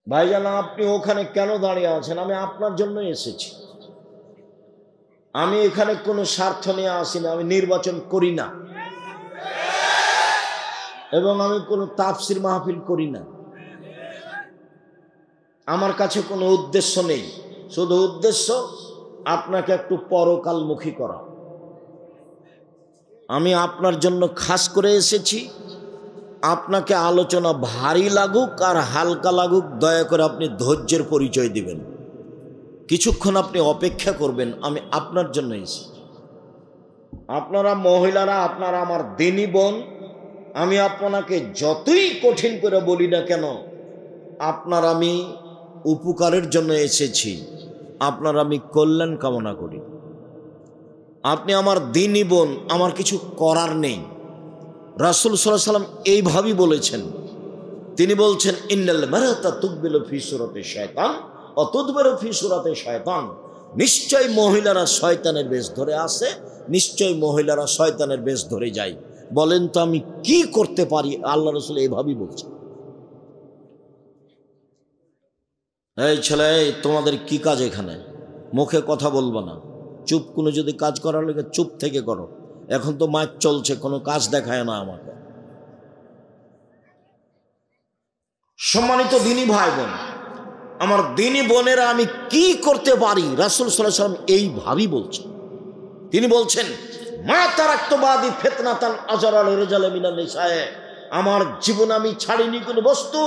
ভাইজান আপনি ওখানে কেন দাঁড়িয়ে আছেন? আমি আপনার জন্য এসেছি। আমি এখানে কোনো স্বার্থ নিয়ে আসিনি, আমি নির্বাচন করি না এবং আমি কোনো তাফসির মাহফিল করি না। আমার কাছে কোনো উদ্দেশ্য নেই, শুধু উদ্দেশ্য আপনাকে একটু পরকালমুখী করা। আমি আপনার জন্য খাস করে এসেছি। আপনাকে আলোচনা ভারী লাগুক আর হালকা লাগুক, দয়া করে আপনি ধৈর্যের পরিচয় দিবেন। কিছুক্ষণ আপনি অপেক্ষা করবেন, আমি আপনার জন্য এসেছি। আপনারা মহিলারা, আপনারা আমার দিনী বোন। আমি আপনাকে যতই কঠিন করে বলি না কেন, আপনার আমি উপকারের জন্য এসেছি, আপনার আমি কল্যাণ কামনা করি। আপনি আমার দিনী বোন, আমার কিছু করার নেই। রাসূল সাল্লাল্লাহু আলাইহি ওয়াসাল্লাম এইভাবেই বলেছেন। তিনি বলছেন, ইন্নাল মারাতা তুকবিলু ফি সূরাতি শায়তান ওয়া তুদবিরু ফি সূরাতি শায়তান। নিশ্চয় মহিলারা শয়তানের বেশ ধরে আসে, নিশ্চয় মহিলারা শয়তানের বেশ ধরে যায়। বলেন তো আমি কি করতে পারি? আল্লাহ রাসূল এইভাবেই বলছেন। এই ছেলে, তোমাদের কি কাজ এখানে? মুখে কথা বলবো না, চুপ। কোনো যদি কাজ করার লাগে চুপ থেকে করো। এখন তো মাইক চলছে, কোনো কাজ দেখায় না আমাকে। সম্মানিত দিনী ভাই বোন, আমার দিনী বোনেরা, আমি কি করতে পারি? রাসূল সাল্লাল্লাহু আলাইহি ওয়াসাল্লাম এইভাবেই বলছেন। তিনি বলছেন, মা তারাকতু বাদি ফিতনাতান আযরা লিরিজালি মিনান নিসায়ে। আমার জীবন আমি ছাড়িনি কোনো বস্তু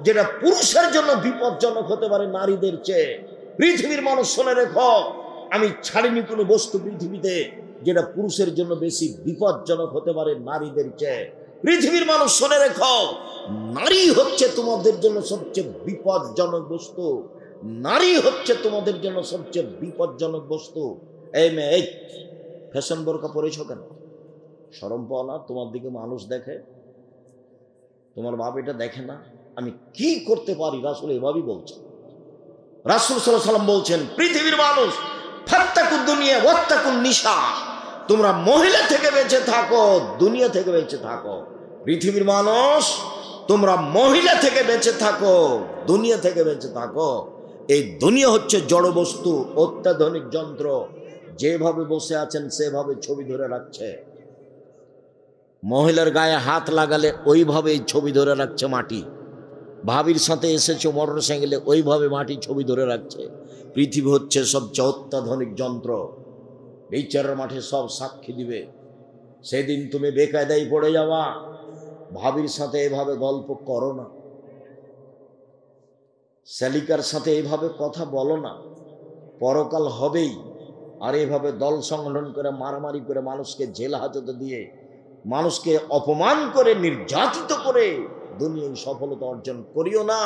যেটা পুরুষের জন্য বিপজ্জনক হতে পারে নারীদের চেয়ে। পৃথিবীর মানুষ শুনে রেখো, আমি ছাড়িনি কোনো বস্তু পৃথিবীতে যেটা পুরুষের জন্য বেশি বিপজ্জনক হতে পারে নারীদের চেয়ে। পৃথিবীর মানুষ শুনে রেখো, নারী হচ্ছে তোমাদের জন্য সবচেয়ে বিপজ্জনক বস্তু। নারী হচ্ছে তোমাদের জন্য সবচেয়ে বিপজ্জনক বস্তু। এই মেয়ে, এই ফ্যাশন বোরকা পরেছ কেন? শরম পাও না? তোমার দিকে মানুষ দেখে, তোমার বাপ এটা দেখে না? আমি কি করতে পারি? রাসূল এভাবেই বলছেন। রাসূল সাল্লাল্লাহু আলাইহি ওয়াসাল্লাম বলছেন, পৃথিবীর মানুষ, ফাত্তাকুদ দুনিয়া ওয়াত্তাকুন নিসা। তোমরা মহিলা থেকে বেঁচে থাকো, দুনিয়া থেকে বেঁচে থাকো। পৃথিবীর মানুষ, তোমরা মহিলা থেকে বেঁচে থাকো, দুনিয়া থেকে বেঁচে থাকো। এই দুনিয়া হচ্ছে জড় বস্তু, অত্যাধুনিক যন্ত্র। যেভাবে বসে আছেন সেভাবে ছবি ধরে রাখছে। মহিলার গায়ে হাত লাগালে ওইভাবেই ছবি ধরে রাখছে মাটি। ভাবির সাথে এসেছে মোটর সাইকেলে, ওইভাবে মাটি ছবি ধরে রাখছে। পৃথিবী হচ্ছে সবচেয়ে অত্যাধুনিক যন্ত্র। বিচারের মাঠে সব সাক্ষী দিবে। সেদিন তুমি বেকায়দায় পড়ে যাওয়া। ভাবির সাথে এভাবে গল্প করো না, শালিকার সাথে এইভাবে কথা বলো না। পরকাল হবেই। আর এভাবে দল সংগঠন করে, মারামারি করে, মানুষকে জেল হাজতে দিয়ে, মানুষকে অপমান করে, নির্যাতিত করে দুনিয়ায় সফলতা অর্জন করিও না।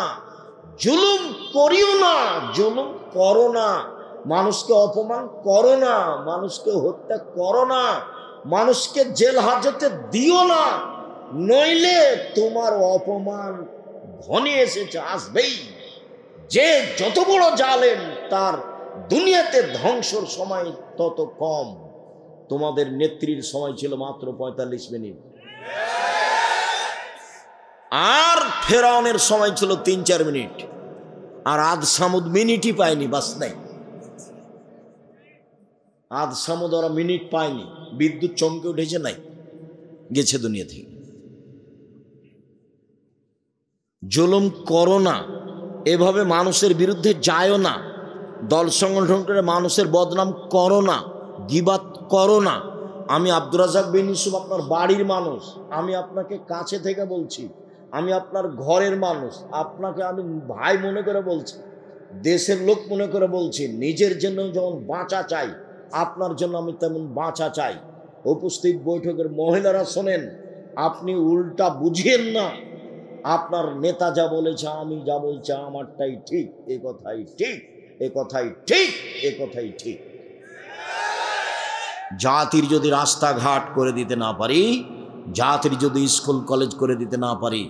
জুলুম করিও না, জুলুম করো না। মানুষকে অপমান করো না, মানুষকে হত্যা করো না, মানুষকে জেল হাজতে দিও না। নইলে তোমার অপমান ঘনিয়ে এসেছে, আসবেই। যে যত বড় জালেম, তার দুনিয়াতে ধ্বংসর সময় তত কম। তোমাদের নেত্রীর সময় ছিল মাত্র ৪৫ মিনিট, আর ফেরাউনের সময় ছিল ৩-৪ মিনিট। আর আদ সামুদ মিনিটই পায়নি, বাস নাই। আদ সামুদ ওরা মিনিট পায়নি, বিদ্যুৎ চমকে উঠেছে, নাই, গেছে দুনিয়া থেকে। জুলুম করো না, এভাবে মানুষের বিরুদ্ধে যায়ও না, দল সংগঠন করে মানুষের বদনাম করো না, গীবাত করো না। আমি আব্দুর রাজ্জাক বিন ইউসুফ, আপনার বাড়ির মানুষ। আমি আপনাকে কাছে থেকে বলছি, আমি আপনার ঘরের মানুষ। আপনাকে আমি ভাই মনে করে বলছি, দেশের লোক মনে করে বলছি। নিজের জন্য যেমন বাঁচা চাই, আপনার জন্য আমি তেমন বাঁচা চাই। উপস্থিত বৈঠকের মহিলারা শোনেন, আপনি উল্টা বুঝিয়েন না। আপনার নেতা যা বলেছে, আমি যা বলছি, আমারটাই ঠিক, এ কথাই ঠিক, এ কথাই ঠিক, এ কথাই ঠিক। জাতির যদি রাস্তাঘাট করে দিতে না পারি, জাতির যদি স্কুল কলেজ করে দিতে না পারি,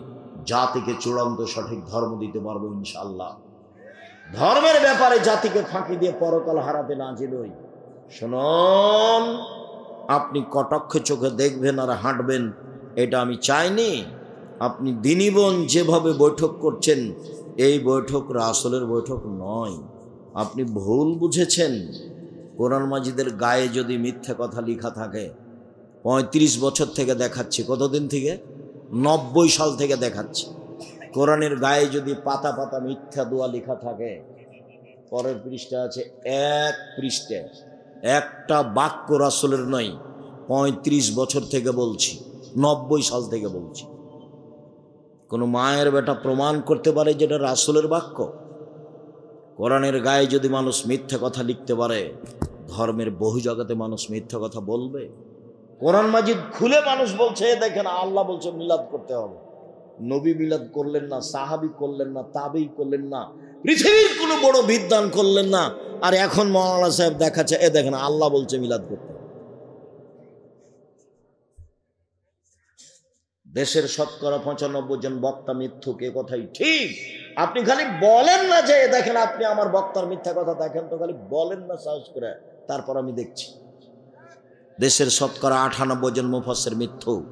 জাতিকে চূড়ান্ত সঠিক ধর্ম দিতে পারবো ইনশাআল্লাহ। ধর্মের ব্যাপারে জাতিকে ফাঁকি দিয়ে পরকাল হারাতে না চিনই। শুনুন, আপনি কটাক্ষ চোখে দেখবেন আর হাঁটবেন, এটা আমি চাইনি। আপনি দিনী বোন যেভাবে বৈঠক করছেন, এই বৈঠক রাসূলের বৈঠক নয়, আপনি ভুল বুঝেছেন। কোরআন মাজিদের গায়ে যদি মিথ্যা কথা লেখা থাকে, ৩৫ বছর থেকে দেখাচ্ছি, কতদিন থেকে? ৯০ সাল থেকে দেখাচ্ছি। কোরআনের গায়ে যদি পাতা পাতা মিথ্যা দোয়া লেখা থাকে, পরের পৃষ্ঠা আছে, এক পৃষ্ঠায় একটা বাক্য রাসূলের নয়। ৩৫ বছর থেকে বলছি, ৯০ সাল থেকে বলছি। কোনো মায়ের বেটা প্রমাণ করতে পারে যেটা রাসূলের বাক্য? কোরআনের গায়ে যদি মানুষ মিথ্যা কথা লিখতে পারে, ধর্মের বহু জায়গাতে মানুষ মিথ্যা কথা বলবে। কোরআন মাজিদ খুলে মানুষ বলছে, দেখেন আল্লাহ বলছে মিলাদ করতে হবে। নবী মিলাদ করলেন না, সাহাবী করলেন না, তাবেঈ করলেন না, পৃথিবীর কোনো বড় বিদ্বান করলেন না। আর এখন মাওলানা সাহেব দেখাচ্ছে, দেখেন আল্লাহ বলছে মিলাদ করতে হবে। দেশের শতকরা ৯৫ জন বক্তা মিথ্যুক, এ কথাই ঠিক। আপনি খালি বলেন না যে দেখেন আপনি আমার বক্তার মিথ্যা কথা দেখেন, তো খালি বলেন না সাহস করে, তারপর আমি দেখছি। দেশের শতকরা ৯৮ জন মুফাসসির মিথ্যুক,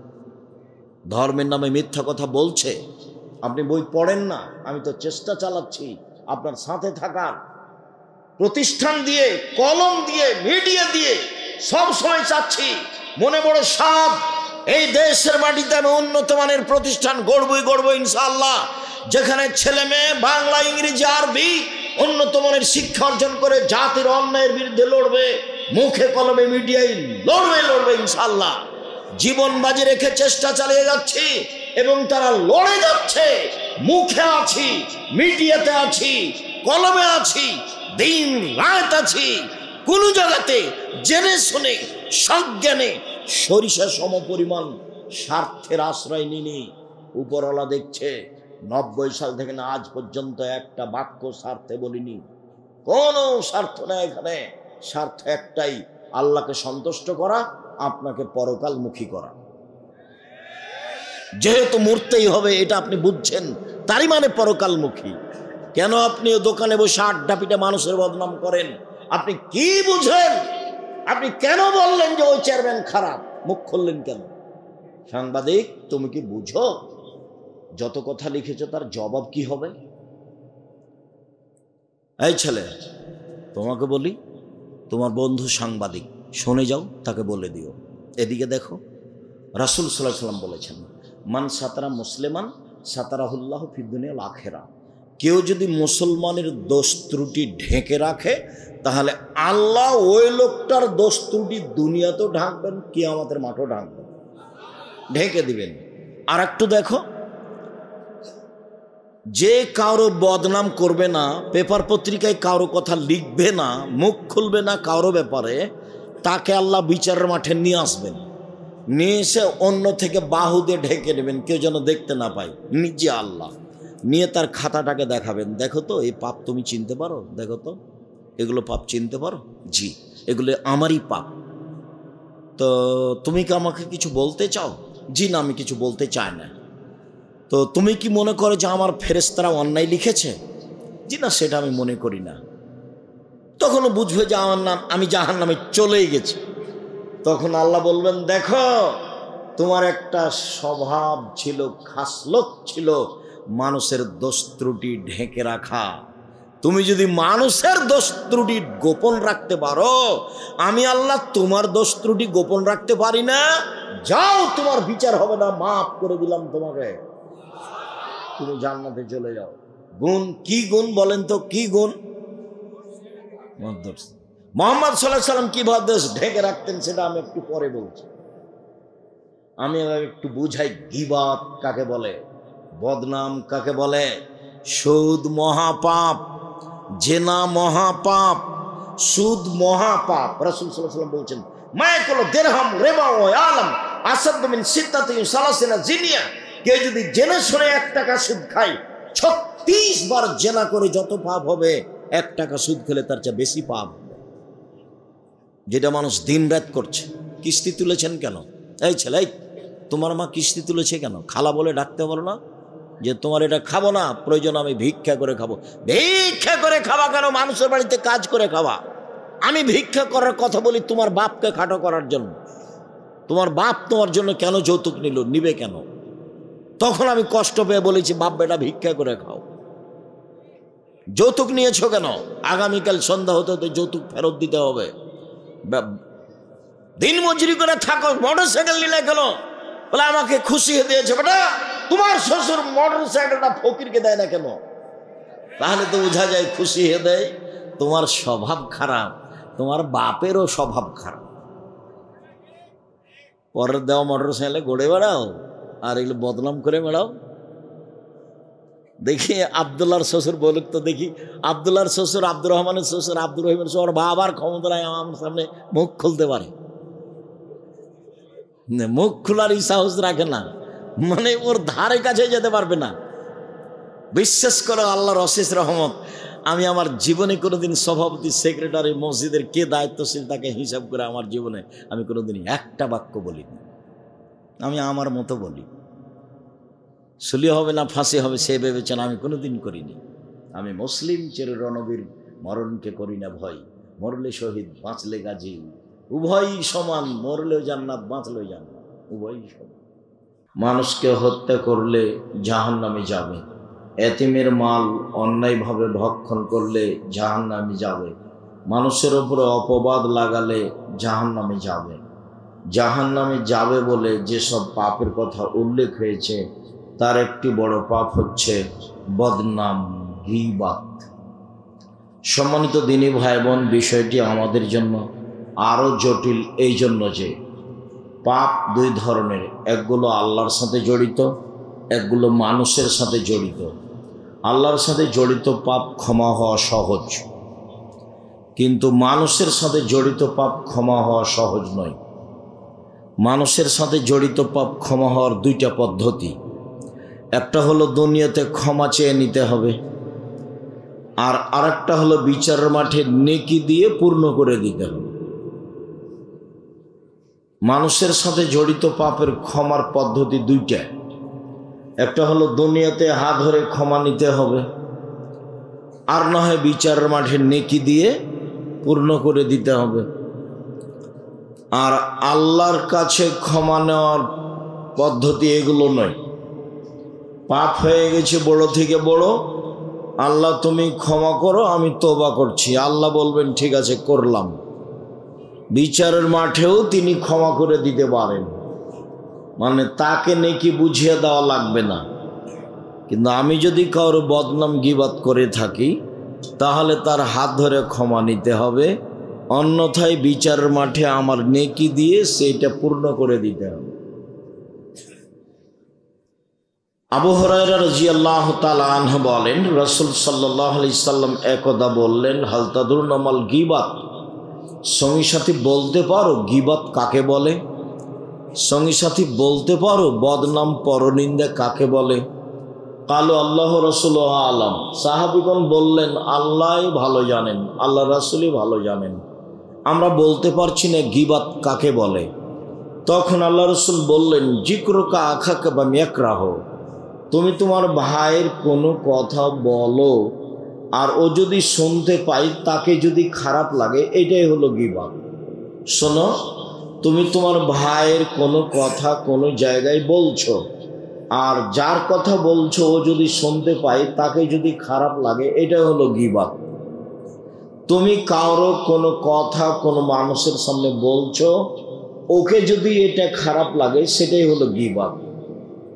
ধর্মের নামে মিথ্যা কথা বলছে। আপনি বই পড়েন না, আমি তো চেষ্টা চালাচ্ছি আপনার সাথে থাকার, প্রতিষ্ঠান দিয়ে, কলম দিয়ে, মিডিয়া দিয়ে সব সময় চাচ্ছি। মনে বড় সাপ, এই দেশের মাটিতে আমি উন্নত মানের প্রতিষ্ঠান গড়বই ইনশাআল্লাহ, যেখানে ছেলে মেয়ে বাংলা, ইংরেজি, আরবি উন্নত মানের শিক্ষা অর্জন করে জাতির অন্যায়ের বিরুদ্ধে লড়বে, মুখে কলমে মিডিয়ায় লড়বে ইনশাআল্লাহ। জীবন বাজি রেখে চেষ্টা চালিয়ে যাচ্ছি এবং তারা লড়ে যাচ্ছে। মুখে আছি, মিডিয়াতে আছি, কলমে আছি, দিন রাত আছি। কোন জায়গাতে জেনে শুনে সজ্ঞানে সরিষা সম পরিমাণ স্বার্থের আশ্রয় নিনি। উপরওয়ালা দেখছে ৯০ সাল থেকে না আজ পর্যন্ত একটা বাক্য স্বার্থে বলিনি। কোনো স্বার্থ নেই এখানে, স্বার্থ একটাই, আল্লাহকে সন্তুষ্ট করা, আপনাকে পরকালমুখী করা। যেহেতু মরতেই হবে এটা আপনি বুঝছেন, তারই মানে পরকালমুখী। কেন আপনি দোকানে বসে আড্ডা পিটে মানুষের বদনাম করেন? আপনি কি বুঝেন? আপনি কেন বললেন যে ওই চেয়ারম্যান খারাপ? মুখ খুললেন কেন? সাংবাদিক, তুমি কি বুঝো যত কথা লিখেছো তার জবাব কি হবে? এই ছেলে, তোমাকে বলি, তোমার বন্ধু সাংবাদিক, শুনে যাও, তাকে বলে দিও, এদিকে দেখো, রাসূল সাল্লাল্লাহু আলাইহি ওয়াসাল্লাম বলেছেন, মান সাতারা মুসলিমান সাতারাহুল্লাহু ফিদ দুনিয়া ওয়াল আখিরা। কেউ যদি মুসলমানের দোষ ত্রুটি ঢেকে রাখে, তাহলে আল্লাহ ওই লোকটার দোষ ত্রুটি দুনিয়াতেও ঢাকবেন, কিয়ামতের মাঠেও ঢাকবেন, ঢেকে দিবেন। আর একটু দেখো, যে কারো বদনাম করবে না, পেপার পত্রিকায় কারো কথা লিখবে না, মুখ খুলবে না কারো ব্যাপারে, তাকে আল্লাহ বিচারের মাঠে নিয়ে আসবেন। নিয়ে এসে অন্য থেকে বাহু দিয়ে ঢেকে নেবেন, কেউ যেন দেখতে না পায়, নিজে আল্লাহ নিয়ে তার খাতাটাকে দেখাবেন, দেখো তো এই পাপ তুমি চিনতে পারো, দেখো তো এগুলো পাপ চিনতে পারো, জি এগুলো আমারই পাপ। তো তুমি কি আমাকে কিছু বলতে চাও? জি না, আমি কিছু বলতে চাই না। তো তুমি কি মনে করো যে আমার ফেরেশতারা অন্যায় লিখেছে? জি না, সেটা আমি মনে করি না। তখনও বুঝবে যে আমার নাম, আমি জাহান্নামে চলেই গেছি। তখন আল্লাহ বলবেন, দেখো তোমার একটা স্বভাব ছিল, খাসলত ছিল মানুষের দোষ ত্রুটি ঢেকে রাখা। তুমি যদি মানুষের দোষ ত্রুটি গোপন রাখতে পারো, আমি আল্লাহ তোমার দোষ ত্রুটি গোপন রাখতে পারি না। যাও, তোমার বিচার হবে না, মাফ করে দিলাম তোমাকে, তুমি জান্নাতে চলে যাও। গুণ কি গুণ বলেন তো, কি গুণ? মুহাম্মদ সাল্লাল্লাহু আলাইহি ওয়াসাল্লাম কিভাবে ঢেকে রাখতেন সেটা আমি একটু পরে বলছি। আমি একটু বুঝাই গীবত কাকে বলে, বদনাম কাকে বলে। সুদ মহাপাপ, জেনা মহাপাপ, সুদ মহাপাপ। রাসূল সাল্লাল্লাহু আলাইহি ওয়াসাল্লাম বলছেন, মায়াকুল দিরহাম রিবা ওয়া আলাম আসাদ মিন সিত্তাতি সালাসিনা জিনিয়া। কে যদি জেনে শুনে 1 টাকা সুদ খায়, 36 বার জেনা করে যত পাপ হবে, 1 টাকা সুদ খেলে তার চেয়ে বেশি পাপ। যেটা মানুষ দিন রাত করছে। কিস্তি তুলেছেন কেন? এই ছেলে, তোমার মা কিস্তি তুলেছে কেন? খালা বলে ডাকতে পারো না যে তোমার এটা খাবো না, প্রয়োজন আমি ভিক্ষা করে খাবো। ভিক্ষা করে খাওয়া কেন? মানুষের বাড়িতে কাজ করে খাওয়া। আমি ভিক্ষা করার কথা বলি তোমার বাপকে খাটো করার জন্য। তোমার বাপ তোমার জন্য কেন যৌতুক নিবে কেন? তখন আমি কষ্ট পেয়ে বলেছি, বাপ বেটা ভিক্ষা করে খাও। যৌতুক নিয়েছো কেন? আগামীকাল সন্ধ্যা হতে হতে যৌতুক ফেরত দিতে হবে। দিন মজুরি করে থাকো, মোটরসাইকেল নিলে কেন? বলে আমাকে খুশি দিয়েছে। বেটা, তোমার শ্বশুর মোটরসাইকেলটা ফকিরকে দেয় না কেন? তাহলে তো বোঝা যায় খুশি হয়ে দেয়। তোমার স্বভাব খারাপ, তোমার বাপেরও স্বভাব খারাপ। পরের দেওয়া মোটরসাইকেলে গড়ে বেড়াও আর এগুলো বদনাম করে বেড়াও। দেখি আবদুল্লাহর শ্বশুর বলুক তো দেখি, আবদুল্লাহর শ্বশুর, আব্দুর রহমানের শ্বশুর, আব্দুর রহিমের শ্বশুর, বাবার ক্ষমতা নাই আমার সামনে মুখ খুলতে পারে, মুখ খোলারই সাহস রাখে না, মানে ওর ধারে কাছে যেতে পারবে না। বিশ্বাস করো আল্লাহর অশেষ রহমত, আমি আমার জীবনে কোনোদিন সভাপতি, সেক্রেটারি, মসজিদের কে দায়িত্বশীল তাকে হিসাব করে আমার জীবনে আমি কোনোদিন একটা বাক্য বলিনি। আমি আমার মতো বলি, সুলি হবে না ফাঁসি হবে সে ভেবেছেন, আমি কোনোদিন করিনি। আমি মুসলিম চির রণবীর, মরণকে করি না ভয়, মরলে শহীদ বাঁচলে গাজী, উভয়ই সমান, মরলেও জান্নাত বাঁচলেও জান্নাত, উভয়ই সমান। মানুষকে হত্যা করলে জাহান্নামে যাবে, এতিমের মাল অন্যায়ভাবে ভক্ষণ করলে জাহান্নামে যাবে, মানুষের উপরে অপবাদ লাগালে জাহান্নামে যাবে। জাহান্নামে যাবে বলে যেসব পাপের কথা উল্লেখ হয়েছে তার একটি বড় পাপ হচ্ছে বদনাম, গীবাত। সম্মানিত দিনী ভাই বোন, বিষয়টি আমাদের জন্য আরও জটিল এই জন্য যে পাপ দুই ধরনের, একগুলো আল্লাহর সাথে জড়িত, একগুলো মানুষের সাথে জড়িত। আল্লাহর সাথে জড়িত পাপ ক্ষমা হওয়া সহজ, কিন্তু মানুষের সাথে জড়িত পাপ ক্ষমা হওয়া সহজ নয়। মানুষের সাথে জড়িত পাপ ক্ষমা হওয়ার দুইটা পদ্ধতি, একটা হলো দুনিয়াতে ক্ষমা চেয়ে নিতে হবে, আর আরেকটা হলো বিচারের মাঠে নেকি দিয়ে পূর্ণ করে দিতে হবে। মানুষের সাথে জড়িত পাপের ক্ষমার পদ্ধতি দুইটা, একটা হলো দুনিয়াতে হাত ধরে ক্ষমা নিতে হবে, আর না হয় বিচারের মাঠে নেকি দিয়ে পূর্ণ করে দিতে হবে। আর আল্লাহর কাছে ক্ষমা নেওয়ার পদ্ধতি এগুলো নয়। পাপ হয়ে গেছে বড় থেকে বড়, আল্লাহ তুমি ক্ষমা করো, আমি তওবা করছি, আল্লাহ বলবেন ঠিক আছে করলাম। বিচারের মাঠেও তিনি ক্ষমা করে দিতে পারেন, মানে তাকে নেকি বুঝিয়ে দেওয়া লাগবে না। কিন্তু আমি যদি কারো বদনাম গীবাত করে থাকি তাহলে তার হাত ধরে ক্ষমা নিতে হবে, অন্যথায় বিচারের মাঠে আমার নেকি দিয়ে সেটা পূর্ণ করে দিতে হবে। আবু হুরায়রা রাদিয়াল্লাহু তাআলা আনহু বলেন, রাসূল সাল্লাল্লাহু আলাইহি সাল্লাম একদা বললেন, হাল তাদরুনা মাল গীবাত, সঙ্গী সাথী বলতে পারো গীবাত কাকে বলে? সঙ্গী সাথী বলতে পারো বদনাম পরনিন্দা কাকে বলে? কালু আল্লাহ রাসূলুহু আলাম, সাহাবীগণ বললেন আল্লাহই ভালো জানেন, আল্লাহ রাসূলই ভালো জানেন, আমরা বলতে পারছি না গীবাত কাকে বলে। তখন আল্লাহ রাসূল বললেন, যিকরুকা আখাকা বা ইয়াকরাহ, তুমি তোমার ভাইয়ের কোনো কথা বলো আর ও যদি শুনতে পাই তাকে যদি খারাপ লাগে, এটাই হলো গীবাত। শোনো, তুমি তোমার ভাইয়ের কোনো কথা কোনো জায়গায় বলছো, আর যার কথা বলছো ও যদি শুনতে পাই তাকে যদি খারাপ লাগে, এটাই হলো গীবাত। তুমি কারো কোনো কথা কোনো মানুষের সামনে বলছো, ওকে যদি এটা খারাপ লাগে, সেটাই হলো গীবাত।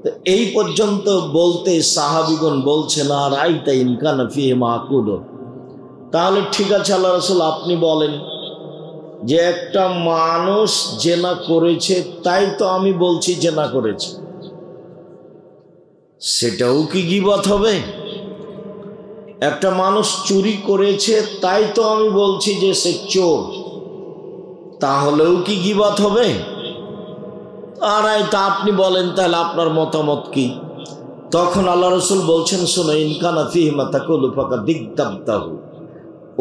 তো এই পর্যন্ত বলতে সাহাবীগণ বলছেন, আর আইতা ইনকানা ফিহি মাকুল, তাহলে ঠিক আছে আল্লাহ রাসূল আপনি বলেন যে একটা মানুষ জেনা করেছে তাই তো আমি বলছি জেনা করেছে, সেটাও কি গীবাত হবে? একটা মানুষ চুরি করেছে তাই তো আমি বলছি যে সে চোর, তাহলেও কি গীবাত হবে? আর তা আপনি বলেন তাহলে আপনার মতামত কি? তখন আল্লাহ রাসূল বলছেন, শোনো, ইনকানা ফিহি মা তাকুলু ফাকা দিগদাবতাহু,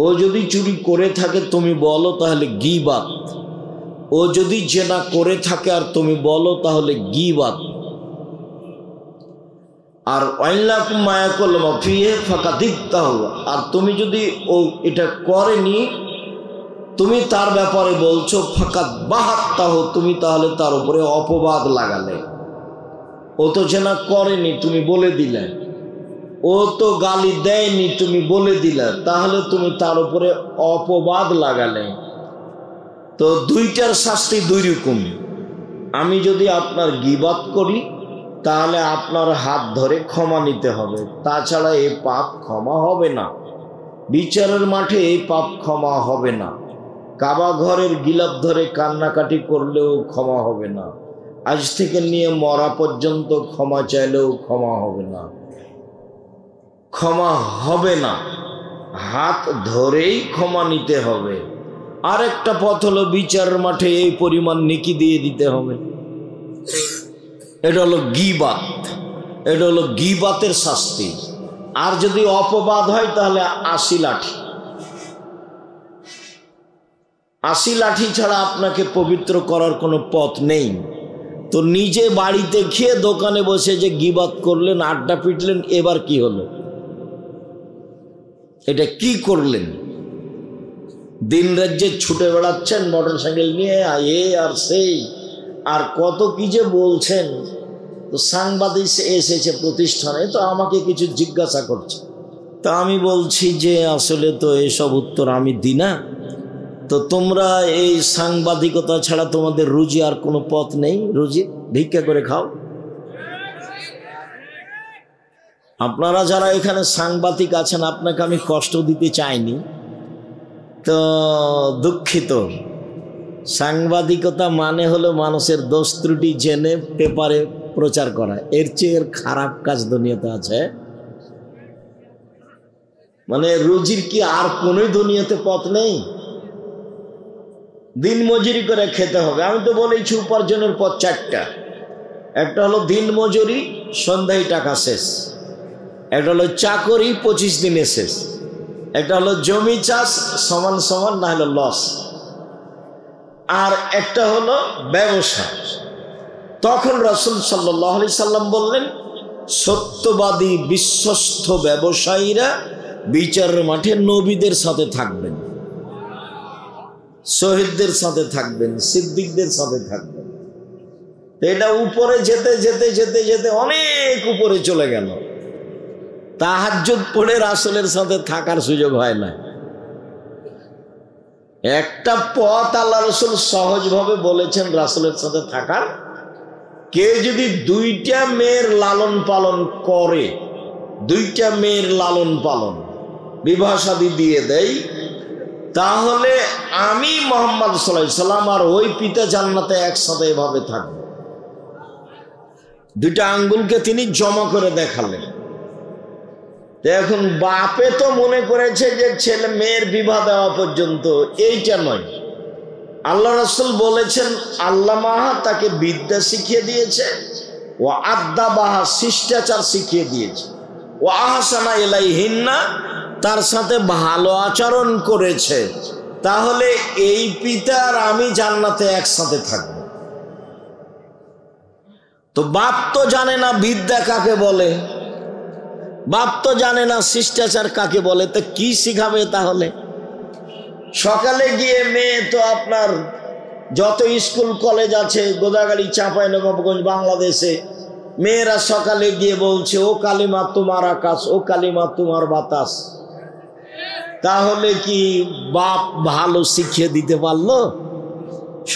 ও যদি চুরি করে থাকে তুমি বলো তাহলে গীবাত, ও যদি জেনা করে থাকে আর তুমি বলো তাহলে গীবাত। আর ওয়াইলাকুম মা ইয়াকুলু ফিহি ফাকা দিগতাহু, আর তুমি যদি ও এটা করেনি তুমি তার ব্যাপারে বলছো ফাকাত বাহাত্তাহু, তুমি তাহলে তার উপরে অপবাদ লাগালে। ও তো জেনা করেনি, তুমি বলে দিলে, ও তো গালি দেয়নি, তুমি বলে দিলে, তাহলে তুমি তার উপরে অপবাদ লাগালে। তো দুইটার শাস্তি দুই রকম। আমি যদি আপনার গীবত করি তাহলে আপনার হাত ধরে ক্ষমা নিতে হবে, তাছাড়া এই পাপ ক্ষমা হবে না। বিচারের মাঠে এই পাপ ক্ষমা হবে না। কাবা ঘরের গিলাপ ধরে কান্নাকাটি করলেও ক্ষমা হবে না। আজ থেকে নিয়ে মরা পর্যন্ত ক্ষমা চাইলেও ক্ষমা হবে না, ক্ষমা হবে না। হাত ধরেই ক্ষমা নিতে হবে। আরেকটা পথ হলো বিচারের মাঠে এই পরিমাণ নেকি দিয়ে দিতে হবে। এটা হলো গীবাত, এটা হলো গীবাতের শাস্তি। আর যদি অপবাদ হয় তাহলে 80 লাঠি। 80 লাঠি ছাড়া আপনাকে পবিত্র করার কোনো পথ নেই। তো নিজে বাড়িতে খেয়ে দোকানে বসে যে গীবাত করলেন, আড্ডা পিটলেন, এবার কি হলো? এটা কি করলেন? দিন রাজ্যে ছুটে বেড়াচ্ছেন মোটর সাইকেল নিয়ে, এ আর সেই আর কত কি যে বলছেন। তো সাংবাদিক এসেছে প্রতিষ্ঠানে, তো আমাকে কিছু জিজ্ঞাসা করছে। তা আমি বলছি যে আসলে তো এসব উত্তর আমি দিই না। তো তোমরা এই সাংবাদিকতা ছাড়া তোমাদের রুজি আর কোনো পথ নেই? রুজি ভিক্ষা করে খাও। আপনারা যারা এখানে সাংবাদিক আছেন, আপনাকে আমি কষ্ট দিতে চাইনি, তো দুঃখিত। সাংবাদিকতা মানে হলো মানুষের দোষ ত্রুটি জেনে পেপারে প্রচার করা। এর চেয়ে খারাপ কাজ দুনিয়াতে আছে? মানে রুজির কি আর কোনোই দুনিয়াতে পথ নেই? দিন মজুরি করে খেতে হবে। আমি তো বলেছি উপার্জনের পথ 4টা। একটা হলো দিন মজুরি, সন্ধ্যায় টাকা শেষ। একটা হলো চাকরি, 25 দিনে শেষ। একটা হলো জমি চাষ, সমান সমান না হলো লস। আর একটা হলো ব্যবসা। তখন রাসূল সাল্লাল্লাহু আলাইহি সাল্লাম বললেন, সত্যবাদী বিশ্বস্ত ব্যবসায়ীরা বিচারের মাঠে নবীদের সাথে থাকবেন, শহীদদের সাথে থাকবেন, সিদ্দিকদের সাথে থাকবেন। এটা উপরে যেতে যেতে যেতে যেতে অনেক উপরে চলে গেল। তাহাজ্জুদ পড়ে রাসূলের সাথে থাকার সুযোগ হয় না। একটা পথ আল্লাহ রাসূল সহজভাবে বলেছেন রাসূলের সাথে থাকার। কেউ যদি 2টা মেয়ের লালন পালন করে, 2টা মেয়ের লালন পালন বিবাহ শাদী দিয়ে দেয়, তাহলে আমি মুহাম্মদ সাল্লাল্লাহু আলাইহি সাল্লাম আর ওই পিতা জান্নাতে একসাথে এভাবে থাকব। 2টা আঙ্গুলকে তিনি জমা করে দেখালেন। এখন বাপে তো মনে করেছে যে ছেলে মেয়ের বিবাহ দেওয়া পর্যন্ত, এইটা নয়। আল্লাহ রাসূল বলেছেন, আল্লামাহা তাকে বিদ্যা শিখিয়ে দিয়েছে, ও আদ্দাবাহা শিষ্টাচার শিখিয়ে দিয়েছে, ও আহসানা ইলাইহিন্না তার সাথে ভালো আচরণ করেছে। তাহলে এই পিতা আর আমি জান্নাতে একসাথে থাকব। তো বাপ তো জানে না বিদ্যা কাকে বলে, বাপ তো জানে না শিষ্টাচার কাকে বলে, তো কি শিখাবে তাহলে? সকালে গিয়ে মেয়ে তো আপনার যত স্কুল কলেজ আছে গোদাগাড়ি, চাঁপাইনবাবগঞ্জ, বাংলাদেশে, মেয়েরা সকালে গিয়ে বলছে, ও কালিমা তোমার আকাশ, ও কালিমা তোমার বাতাস। তাহলে কি বাপ ভালো শিখিয়ে দিতে পারলো?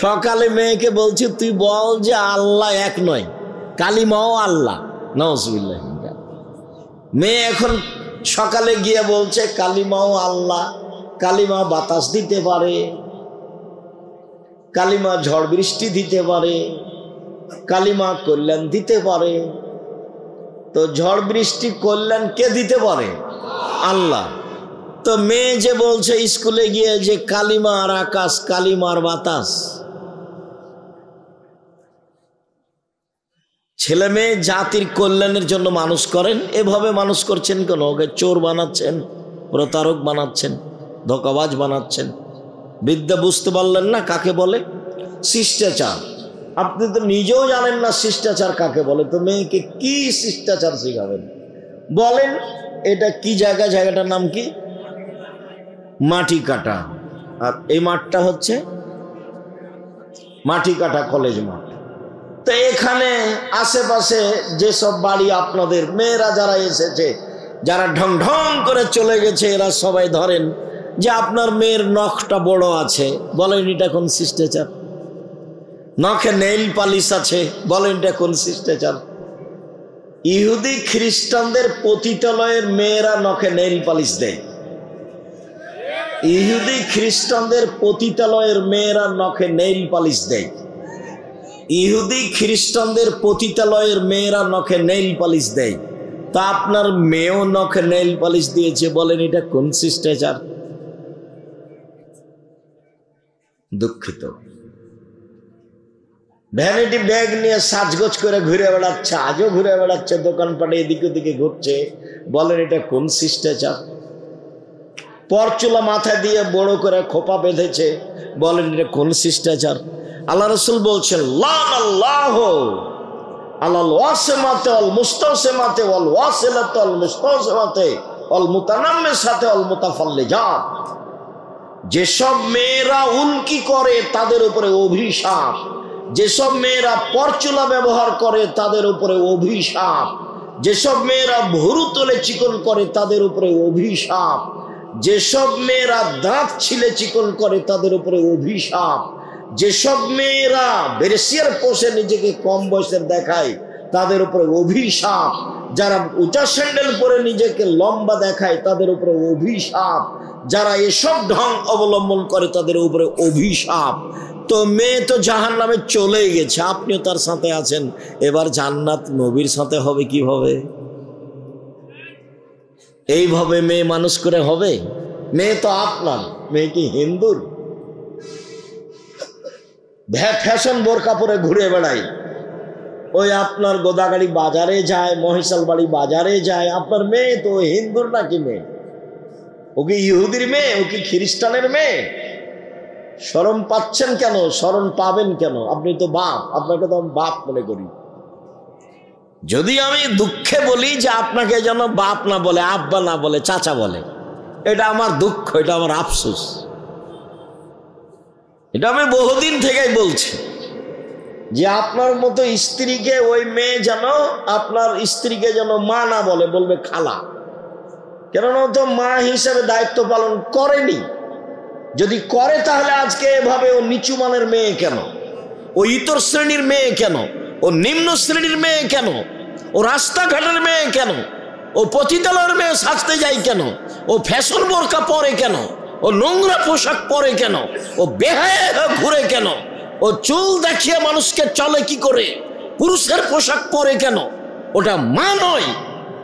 সকালে মেয়েকে বলছে, তুই বল যে আল্লাহ এক নয়, কালিমাও আল্লাহ। নাউজুবিল্লাহ। মেয়ে এখন সকালে গিয়ে বলছে কালিমাও আল্লাহ, কালিমা বাতাস দিতে পারে, কালিমা ঝড় বৃষ্টি দিতে পারে, কালিমা কল্যাণ দিতে পারে। তো ঝড় বৃষ্টি কল্যাণ কে দিতে পারে? আল্লাহ। তো মেয়ে যে বলছে স্কুলে গিয়ে যে কালিমার আকাশ, কালিমার বাতাস। ছেলে মেয়ে জাতির কল্যাণের জন্য মানুষ করেন, এভাবে মানুষ করছেন কেন? ওকে চোর বানাচ্ছেন, প্রতারক বানাচ্ছেন, ধোঁকাবাজ বানাচ্ছেন। বিদ্যা বুঝতে পারলেন না কাকে বলে? শিষ্টাচার। আপনি তো নিজেও জানেন না শিষ্টাচার কাকে বলে, তো মেয়েকে কি শিষ্টাচার শিখাবেন? বলেন এটা কি জায়গা, জায়গাটার নাম কি? মাটি কাটা। আর এই মাঠটা হচ্ছে মাটি কাটা কলেজ মাঠ। তো এখানে আশেপাশে যেসব বাড়ি আপনাদের, মেয়েরা যারা এসেছে যারা ঢং ঢং করে চলে গেছে এরা সবাই ধরেন যে আপনার মেয়ের নখটা বড় আছে, বলেন এটা কোন শিষ্টাচার? নখে নেইল পালিশ আছে, বলেন এটা কোন শিষ্টাচার? ইহুদি খ্রিস্টানদের পতিতালয়ের মেয়েরা নখে নেইল পালিশ দেয়। ইহুদি খ্রিস্টানদের পতিতালয়ের মেয়েরা নখে নেইল পালিশ দেয়। ইহুদি খ্রিস্টানদের পতিতালয়ের মেয়েরা নখে নেইল পালিশ দেয়। তা আপনার মেয়েও নখে নেইল পালিশ দিয়েছে, বলেন এটা কোন শিষ্টাচার? দুঃখিত। ভ্যানিটি ব্যাগ নিয়ে সাজগোজ করে ঘুরে বেড়াচ্ছে, আজও ঘুরে বেড়াচ্ছে, দোকানপাটে এদিকে ওদিকে ঘুরছে, বলেন এটা কোন শিষ্টাচার? পরচুলা মাথায় দিয়ে বড় করে খোপা বেঁধেছে, বলেন এটা কোন শিষ্টাচার? আল্লাহ রাসূল বলছেন লানাল্লাহু আলাল ওয়াসিমাতে ওয়াল মুস্তাসিমাতে ওয়াল ওয়াসিলাতে ওয়াল মুস্তাসিমাতে ওয়াল মুতানাম্মিসাতে ওয়াল মুতাফাল্লিজাত। যেসব মেয়েরা উল্কি করে তাদের উপরে অভিশাপ, যেসব মেয়েরা পরচুলা ব্যবহার করে তাদের উপরে অভিশাপ, যেসব মেয়েরা ভুরু তোলে চিকন করে তাদের উপরে অভিশাপ, যেসব মেয়েরা দাঁত ছিলে চিকন করে তাদের উপরে অভিশাপ, যেসব মেয়েরা বেরেসিয়ার পোষে নিজেকে কম বয়সের দেখায় তাদের উপরে অভিশাপ, যারা উঁচা স্যান্ডেল পরে নিজেকে লম্বা দেখায় তাদের উপরে অভিশাপ, যারা এসব ঢং অবলম্বন করে তাদের উপরে অভিশাপ। তো মেয়ে তো জাহান্নামে চলে গেছে, আপনিও তার সাথে আছেন, এবার জান্নাত নবীর সাথে হবে কিভাবে? এইভাবে মেয়ে মানুষ করে হবে? মেয়ে তো আপনার, মেয়ে কি হিন্দুর? ফ্যাশন বোরকা পরে ঘুরে বেড়াই, ওই আপনার গোদাগাড়ি বাজারে যায়, মহিষাল বাড়ি বাজারে যায়। আপনার মেয়ে তো হিন্দুর নাকি মেয়ে? ও কি ইহুদির মেয়ে? ও কি খ্রিস্টানের মেয়ে? শরম পাচ্ছেন কেন? শরম পাবেন কেন? আপনি তো বাপ, আপনাকে তো আমি বাপ মনে করি। যদি আমি দুঃখে বলি যে আপনাকে যেন বাপ না বলে, আব্বা না বলে, চাচা বলে, এটা আমার দুঃখ, এটা আমার আফসোস। এটা আমি বহুদিন থেকেই বলছি যে আপনার মতো স্ত্রীকে ওই মেয়ে যেন আপনার স্ত্রীকে যেন মা না বলে, বলবে খালা। কেননা তো মা হিসেবে দায়িত্ব পালন করেনি। যদি করে তাহলে আজকে এভাবে ও নিচু মানের মেয়ে কেন? ও ইতর শ্রেণীর মেয়ে কেন? ও নিম্ন শ্রেণীর মেয়ে কেন? ও রাস্তাঘাটের মেয়ে কেন? ও পতিতালয়ের মেয়ে সাজতে যায় কেন? ও ফ্যাশন বোরকা পরে কেন? ও নোংরা পোশাক পরে কেন? ও বেহায়া ঘুরে কেন? ও চুল দেখিয়ে মানুষকে চলে কি করে? পুরুষের পোশাক পরে কেন? ওটা মা নয়,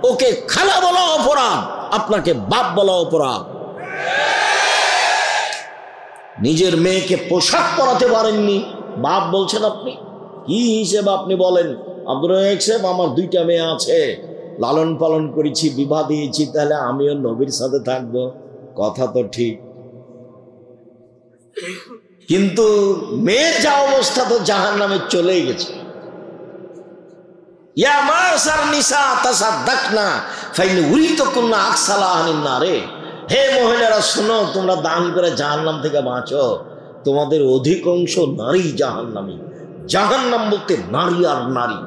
ওকে খালা বলা অপরাধ, আপনাকে বাপ বলা অপরাধ। নিজের মেয়েকে পোশাক পরাতে পারেননি, বাপ বলছেন আপনি? কি হিসেবে আপনি বলেন? আব্দুর রাজ্জাক সাহেব, আমার 2টা মেয়ে আছে, লালন পালন করেছি, বিবাহ দিয়েছি, তাহলে আমিও নবীর সাথে থাকবো। কথা তো ঠিক, কিন্তু মেয়ের যা অবস্থা তো জাহান্নামে চলেই গেছে। ইয়া মাসার নিসা তাসাদ্দাকনা ফাইন উরিতুকুন্না আকসালাহানিন নারে। হে মহিলারা শোনো, তোমরা দান করে জাহান্নাম থেকে বাঁচো, তোমাদের অধিকাংশ নারী জাহান্নামী। জাহান্নাম বলতে নারী আর নারী,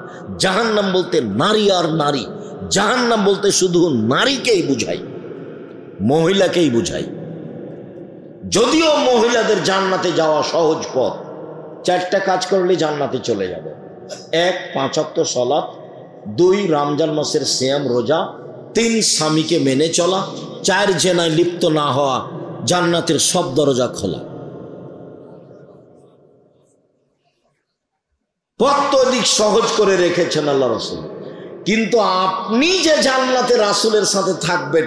জাহান্নাম বলতে নারী আর নারী, জাহান্নাম বলতে শুধু নারীকেই বুঝায়, মহিলাকেই বুঝায়। যদিও মহিলাদের জান্নাতে যাওয়া সহজ পথ, 4টা কাজ করলে জান্নাতে চলে যাবে। 1 5 ওয়াক্ত সালাত, 2 রমজান মাসের সিয়াম রোজা, 3 স্বামীকে মেনে চলা, 4 জেনায় লিপ্ত না হওয়া, জান্নাতের সব দরজা খোলা। পথ অধিক সহজ করে রেখেছেন আল্লাহ রাসূল। কিন্তু আপনি যে জান্নাতে রাসূলের সাথে থাকবেন,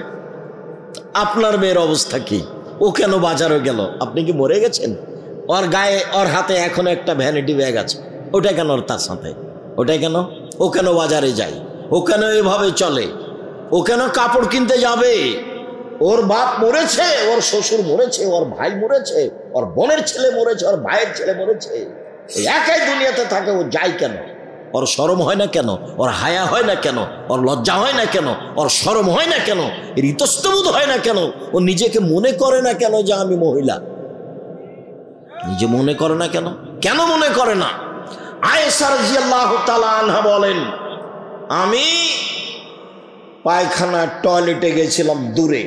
আপনার মেয়ের অবস্থা কি? ও কেন বাজারে গেল? আপনি কি মরে গেছেন? ওর গায়ে, ওর হাতে এখনো একটা ভ্যানিটি ব্যাগ আছে, ওটা কেন তার সাথে? ওটা কেন? ও কেন বাজারে যায়? ও কেন এভাবে চলে? ও কেন কাপড় কিনতে যাবে? ওর বাপ মরেছে, ওর শ্বশুর মরেছে, ওর ভাই মরেছে, ওর বোনের ছেলে মরেছে, ওর ভাইয়ের ছেলে মরেছে, একাই দুনিয়াতে থাকে, ও যায় কেন? ওর শরম হয় না কেন? ওর হায়া হয় না কেন? ওর লজ্জা হয় না কেন? ওর শরম হয় না কেন? এর ইতস্তবোধ হয় না কেন? ও নিজেকে মনে করে না কেন যে আমি মহিলা? নিজে মনে করে না কেন? কেন মনে করে না? আয়েশা রাদিয়াল্লাহু তাআলা আনহা বলেন, আমি পায়খানা টয়লেটে গেছিলাম দূরে,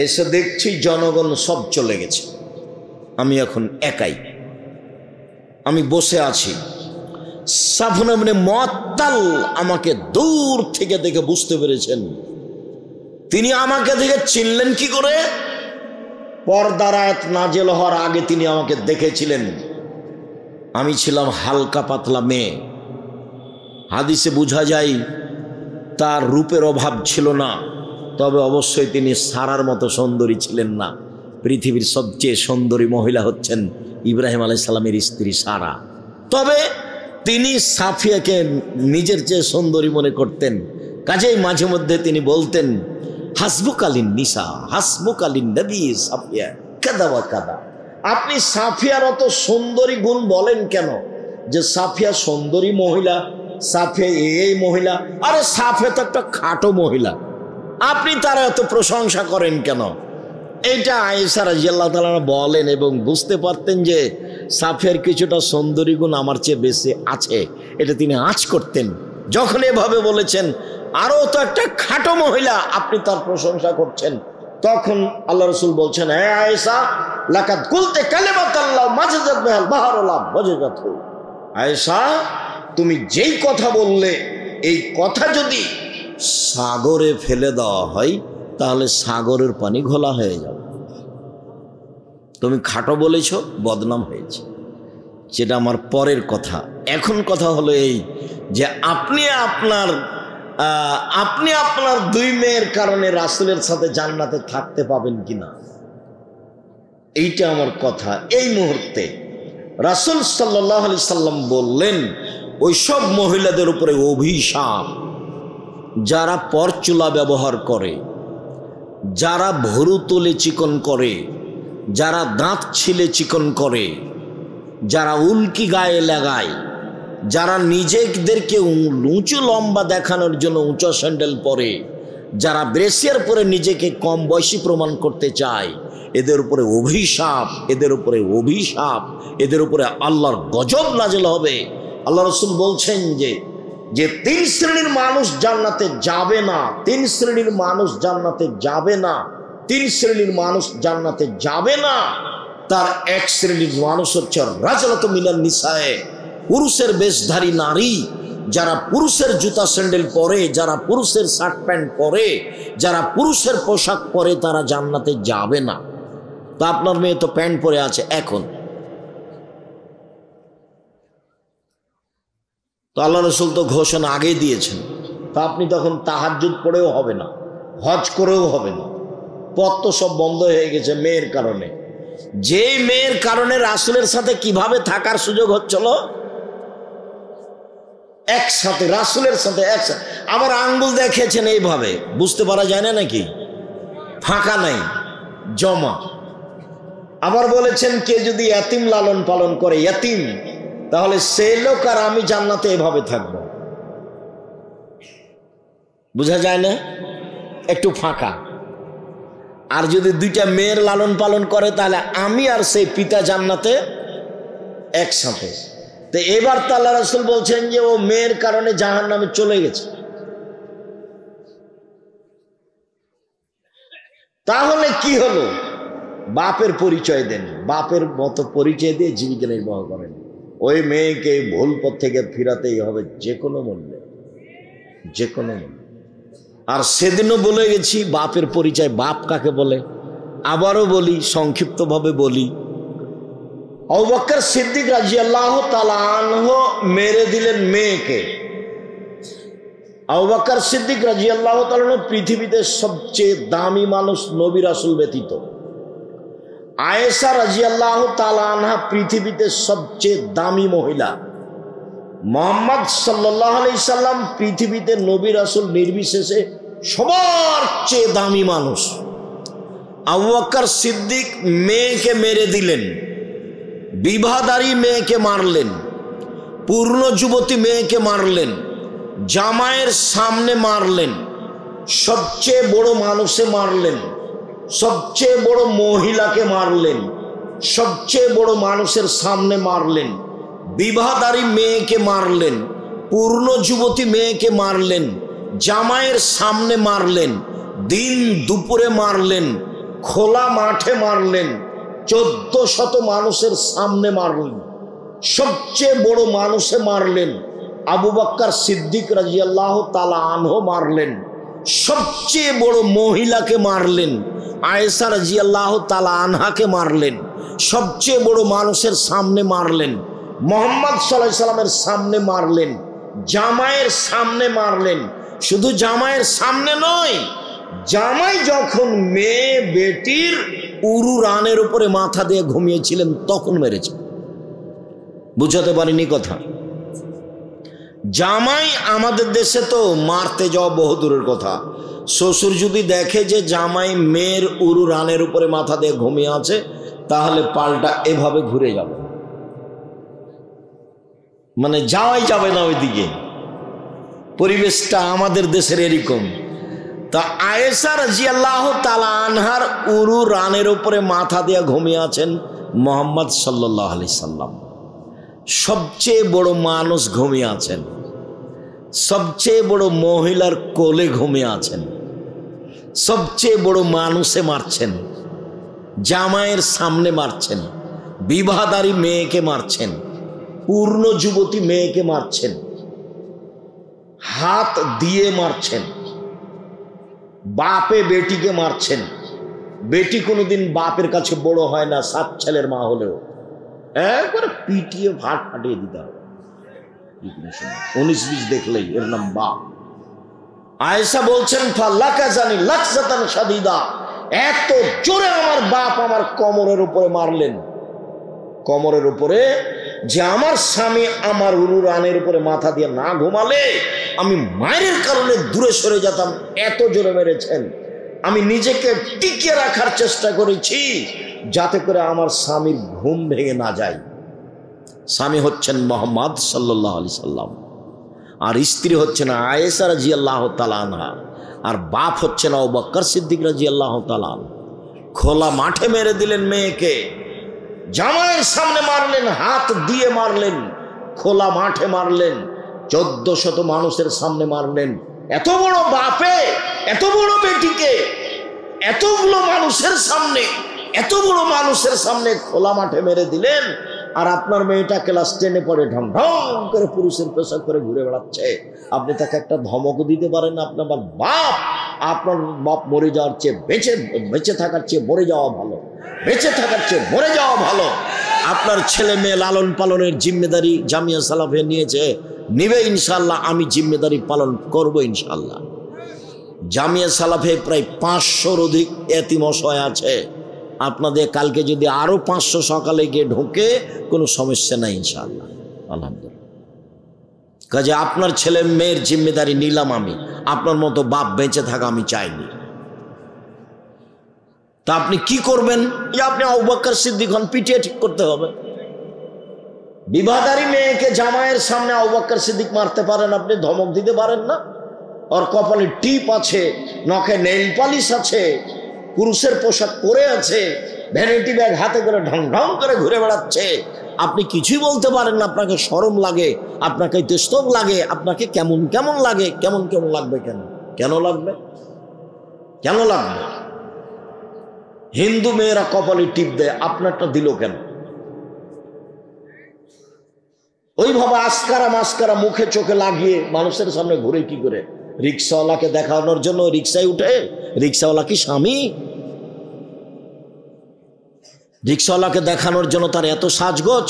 এসে দেখছি জনগণ সব চলে গেছে, আমি এখন একাই, আমি বসে আছি। সাফওয়ান ইবনে মুআত্তাল আমাকে দূর থেকে দেখে বুঝতে পেরেছেন। তিনি আমাকে দেখে চিনলেন কি করে? পর্দার আয়াত নাজেল হওয়ার আগে তিনি আমাকে দেখেছিলেন। আমি ছিলাম হালকা পাতলা মেয়ে। হাদিসে বোঝা যায় তার রূপের অভাব ছিল না, তবে অবশ্যই তিনি সারার মতো সুন্দরী ছিলেন না। পৃথিবীর সবচেয়ে সুন্দরী মহিলা হচ্ছেন ইব্রাহিম আলাইহিস সালামের স্ত্রী সারা। তবে তিনি সাফিয়াকে নিজের চেয়ে সুন্দরী মনে করতেন। কাজেই মাঝে মধ্যে তিনি বলতেন, হাসবুকালিন নিসা হাসবুকালিন নবী সাফিয়া কাদা ওয়া কাদা। আপনি সাফিয়ার অত সুন্দরী গুণ বলেন কেন? যে সাফিয়া সুন্দরী মহিলা, সাফিয়া এই মহিলা, আরে সাফিয়া তো একটা খাটো মহিলা, আপনি তার এত প্রশংসা করেন কেন? এইটা আয়েশা রাদিয়াল্লাহু তাআলা বলেন এবং বুঝতে পারতেন যে সাফিয়ার কিছুটা সুন্দরী গুণ আমার চেয়ে বেশি আছে, এটা তিনি আঁচ করতেন। যখন এভাবে বলেছেন আরও তো একটা খাটো মহিলা, আপনি তার প্রশংসা করছেন, তখন আল্লাহ রাসূল বলছেন, হ্যাঁ আয়েশা লাকাদ কুলতে কালিমাতাল্লাহ মাজাজাত বিহাল বাহরুল মাজাজাতু। আয়েশা, তুমি যেই কথা বললে, এই কথা যদি সাগরে ফেলে দেওয়া হয় তাহলে সাগরের পানি ঘোলা হয়ে যাবে। তুমি খাটো বলেছ, বদনাম হয়েছে, সেটা আমার পরের কথা। এখন কথা হলো এই যে আপনি আপনার দুই মেয়ের কারণে রাসূলের সাথে জান্নাতে থাকতে পাবেন কিনা, এইটা আমার কথা। এই মুহূর্তে রাসূল সাল্লাল্লাহু আলাইহি সাল্লাম বললেন, ওই সব মহিলাদের উপরে অভিশাপ যারা পরচুলা ব্যবহার করে, যারা ভরু তুলে চিকন করে, যারা দাঁত ছিলে চিকন করে, যারা উল্কি গায়ে লাগায়, যারা নিজেদেরকে উঁচু লম্বা দেখানোর জন্য উঁচু স্যান্ডেল পরে, যারা ব্রেসিয়ার পরে নিজেকে কম বয়সী প্রমাণ করতে চায়, এদের উপরে অভিশাপ, এদের উপরে অভিশাপ, এদের উপরে আল্লাহর গজব নাযিল হবে। আল্লাহ রাসূল বলছেন যে তিন শ্রেণীর মানুষ জান্নাতে যাবে না, তিন শ্রেণীর মানুষ জান্নাতে যাবে না, তিন শ্রেণীর মানুষ জান্নাতে যাবে না। তার এক শ্রেণীর মানুষ হচ্ছে রাজলাতু মিনান নিসায়ে, পুরুষের বেশধারী নারী, যারা পুরুষের জুতা স্যান্ডেল পরে, যারা পুরুষের শার্ট প্যান্ট পরে, যারা পুরুষের পোশাক পরে, তারা জান্নাতে যাবে না। তা আপনার মেয়ে তো প্যান্ট পরে আছে এখন, তো আল্লাহ রাসূল তো ঘোষণা আগেই দিয়েছেন, তা আপনি তখন তাহাজ্জুদ পড়েও হবে না, হজ করেও হবে না, পথ তো সব বন্ধ হয়ে গেছে মেয়ের কারণে। যেই মেয়ের কারণে রাসূলের সাথে কিভাবে থাকার সুযোগ হচ্ছিল, একসাথে রাসূলের সাথে একসাথে। আবার আঙ্গুল দেখিয়েছেন এইভাবে, বুঝতে পারা যায় না নাকি, ফাঁকা নাই, জমা। আবার বলেছেন কে যদি ইয়াতিম লালন পালন করে, ইয়াতিম, তাহলে সেই লোক আর আমি জান্নাতে এভাবে থাকব। বোঝা যায় না, একটু ফাঁকা। আর যদি দুইটা মেয়ের লালন পালন করে, তাহলে আমি আর সেই পিতা জান্নাতে একসাথে। তো এবার তো আল্লাহ রাসূল বলছেন যে ও মেয়ের কারণে জাহান্নামে চলে গেছে। তাহলে কি হলো? বাপের পরিচয় দেন, বাপের মতো পরিচয় দিয়ে জীবিকা নির্বাহ করেন। ওই মেয়েকে ভুল পথ থেকে ফিরাতেই হবে যে কোনো মূল্যে, যে কোনো মূল্যে। আর সেদিনও বলে গেছি বাপের পরিচয়, বাপ কাকে বলে। আবারও বলি, সংক্ষিপ্তভাবে বলি, আবু বকর সিদ্দিক রাদিয়াল্লাহু তাআলা আনহু মেরে দিলেন মেয়েকে। আবু বকর সিদ্দিক রাদিয়াল্লাহু তাআলা আনহু পৃথিবীতে সবচেয়ে দামি মানুষ নবী রাসূল ব্যতীত। আয়েশা রাদিয়াল্লাহু তাআলা আনহা পৃথিবীতে সবচেয়ে দামি মহিলা। মুহাম্মদ সাল্লাল্লাহু আলাইহি সাল্লাম পৃথিবীতে নবী রাসূল নির্বিশেষে সবার চেয়ে দামি মানুষ। আবু বকর সিদ্দিক মেয়েকে মেরে দিলেন, বিবাহদারী মেয়েকে মারলেন, পূর্ণ যুবতী মেয়েকে মারলেন, জামাইয়ের সামনে মারলেন, সবচেয়ে বড় মানুষে মারলেন, সবচেয়ে বড় মহিলাকে মারলেন, সবচেয়ে বড় মানুষের সামনে মারলেন, বিবাহদারী মেয়েকে মারলেন, পূর্ণ যুবতী মেয়েকে মারলেন, জামাইয়ের সামনে মারলেন, দিন দুপুরে মারলেন, খোলা মাঠে মারলেন, 1400 মানুষের সামনে মারলেন, সবচেয়ে বড় মানুষে মারলেন, আবু বকর সিদ্দিক রাদিয়াল্লাহু তাআলা আনহু মারলেন, সবচেয়ে বড় মহিলাকে মারলেন, আয়েশা রাদিয়াল্লাহু তাআলা আনহাকে মারলেন, সবচেয়ে বড় মানুষের সামনে মারলেন, মুহাম্মদ সাল্লাল্লাহু আলাইহি সাল্লামের সামনে মারলেন, জামাইয়ের সামনে মারলেন। শুধু জামাইয়ের সামনে নয়, জামাই যখন মেয়ে বেটির উরু রানের উপরে মাথা দিয়ে ঘুমিয়েছিলেন তখন মেরেছে। বুঝাতে পারিনি কথা? জামাই আমাদের দেশে তো মারতে যাওয়া বহু দূরের কথা। শ্বশুর যদি দেখে যে জামাই মেয়ের উরু রানের উপরে মাথা দিয়ে ঘুমিয়ে আছে, তাহলে পাল্টা এভাবে ঘুরে যাবে, মানে যাওয়াই যাবে না ওইদিকে। পরিবেশটা আমাদের দেশের এরকম। তা আয়েশা রাদিয়াল্লাহু তাআলা আনহার উরু রানের উপরে মাথা দিয়ে ঘুমিয়ে আছেন মুহাম্মদ সাল্লাল্লাহু আলাইহি সাল্লাম। সবচেয়ে বড় মানুষ ঘুমিয়ে আছেন, সবচেয়ে বড় মহিলার কোলে ঘুমিয়ে আছেন, সবচেয়ে বড় মানুষে মারছেন, জামাইয়ের সামনে মারছেন, বিবাহদারী মেয়েকে মারছেন, পূর্ণ যুবতী মেয়েকে মারছেন, হাত দিয়ে মারছেন, বাপে বেটিকে মারছেন। বেটি কোনোদিন বাপের কাছে বড় হয় না, 7 ছেলের মা হলেও একবারে পিটিয়ে ভাট ফাটিয়ে দিতে হবে। 19-20 দেখলেই এর নাম বাপ। আয়েশা বলছেন ফালাকাজানি লাকসাতান শাদীদা, এত জোরে আমার বাপ আমার কোমরের উপরে মারলেন, কোমরের উপরে, যে আমার স্বামী আমার উরু রানের উপরে মাথা দিয়ে না ঘুমালে আমি মায়ের কারণে দূরে সরে যেতাম, এত জোরে মেরেছেন। আমি নিজেকে টিকিয়ে রাখার চেষ্টা করেছি যাতে করে আমার স্বামীর ঘুম ভেঙে না যায়। স্বামী হচ্ছেন মুহাম্মদ সাল্লাল্লাহু আলাইহি সাল্লাম, আর স্ত্রী হচ্ছেন আয়েশা রাদিয়াল্লাহু তাআলা আনহা, আর বাপ হচ্ছেন আবু বকর সিদ্দিক রাদিয়াল্লাহু তাআলা। খোলা মাঠে মেরে দিলেন মেয়েকে, জামাইয়ের সামনে মারলেন, হাত দিয়ে মারলেন, খোলা মাঠে মারলেন, 1400 মানুষের সামনে মারলেন। এত বড় বাপে এত বড় বেটিকে এতগুলো মানুষের সামনে, এত বড় মানুষের সামনে খোলা মাঠে মেরে দিলেন। আর আপনার মেয়েটা ক্লাস 10-এ পড়ে, ঢং ঢং করে পুরুষের পোশাক করে ঘুরে বেড়াচ্ছে। আপনি তাকে একটা ধমকও দিতে পারেন না। আপনার বাপ, আপনার বাপ মরে যাওয়ার চেয়ে বেঁচে থাকার চেয়ে মরে যাওয়া ভালো, বেঁচে থাকার চেয়ে মরে যাওয়া ভালো। আপনার ছেলে মেয়ে লালন পালনের জিম্মেদারি জামিয়া সালাফে নিয়েছে, নিবে ইনশাল্লাহ। আমি জিম্মেদারি পালন করব ইনশাল্লাহ। জামিয়া সালাফে প্রায় 500-র অধিক এতিম অসহায় আছে। আপনাদের কালকে যদি আরো 500 সকালে গিয়ে ঢোকে কোনো সমস্যা নাই ইনশাআল্লাহ, আলহামদুলিল্লাহ। কাজে আপনার ছেলে মেয়ের জিম্মেদারি নিলাম আমি, আপনার মতো বাপ বেঁচে থাকা আমি চাইনি। তা আপনি কি করবেন? আপনি আবু বকর সিদ্দিক হন, পিটিয়ে ঠিক করতে হবে। বিবাহদারী মেয়েকে জামাইয়ের সামনে আবু বকর সিদ্দিক মারতে পারেন, আপনি ধমক দিতে পারেন না? ওর কপালে টিপ আছে, নখে নেইল পালিশ আছে, পুরুষের পোশাক পরে আছে, ভ্যানিটি ব্যাগ হাতে করে ঢং ঢং করে ঘুরে বেড়াচ্ছে, আপনি কিছুই বলতে পারেন না? আপনাকে শরম লাগে, আপনাকে তেস্তব লাগে, আপনাকে কেমন কেমন লাগে। কেমন কেমন লাগবে? কেন লাগবে? কেন লাগবে? হিন্দু মেয়েরা কপালে টিপ দেয়, আপনারটা দিল কেন? ওইভাবে আসকারা মাস্কারা মুখে চোখে লাগিয়ে মানুষের সামনে ঘুরে কি করে? রিক্সাওয়ালাকে দেখানোর জন্য রিক্সায় উঠে? রিক্সাওয়ালা কি স্বামী? রিক্সাওয়ালাকে দেখানোর জন্য তার এত সাজগোজ,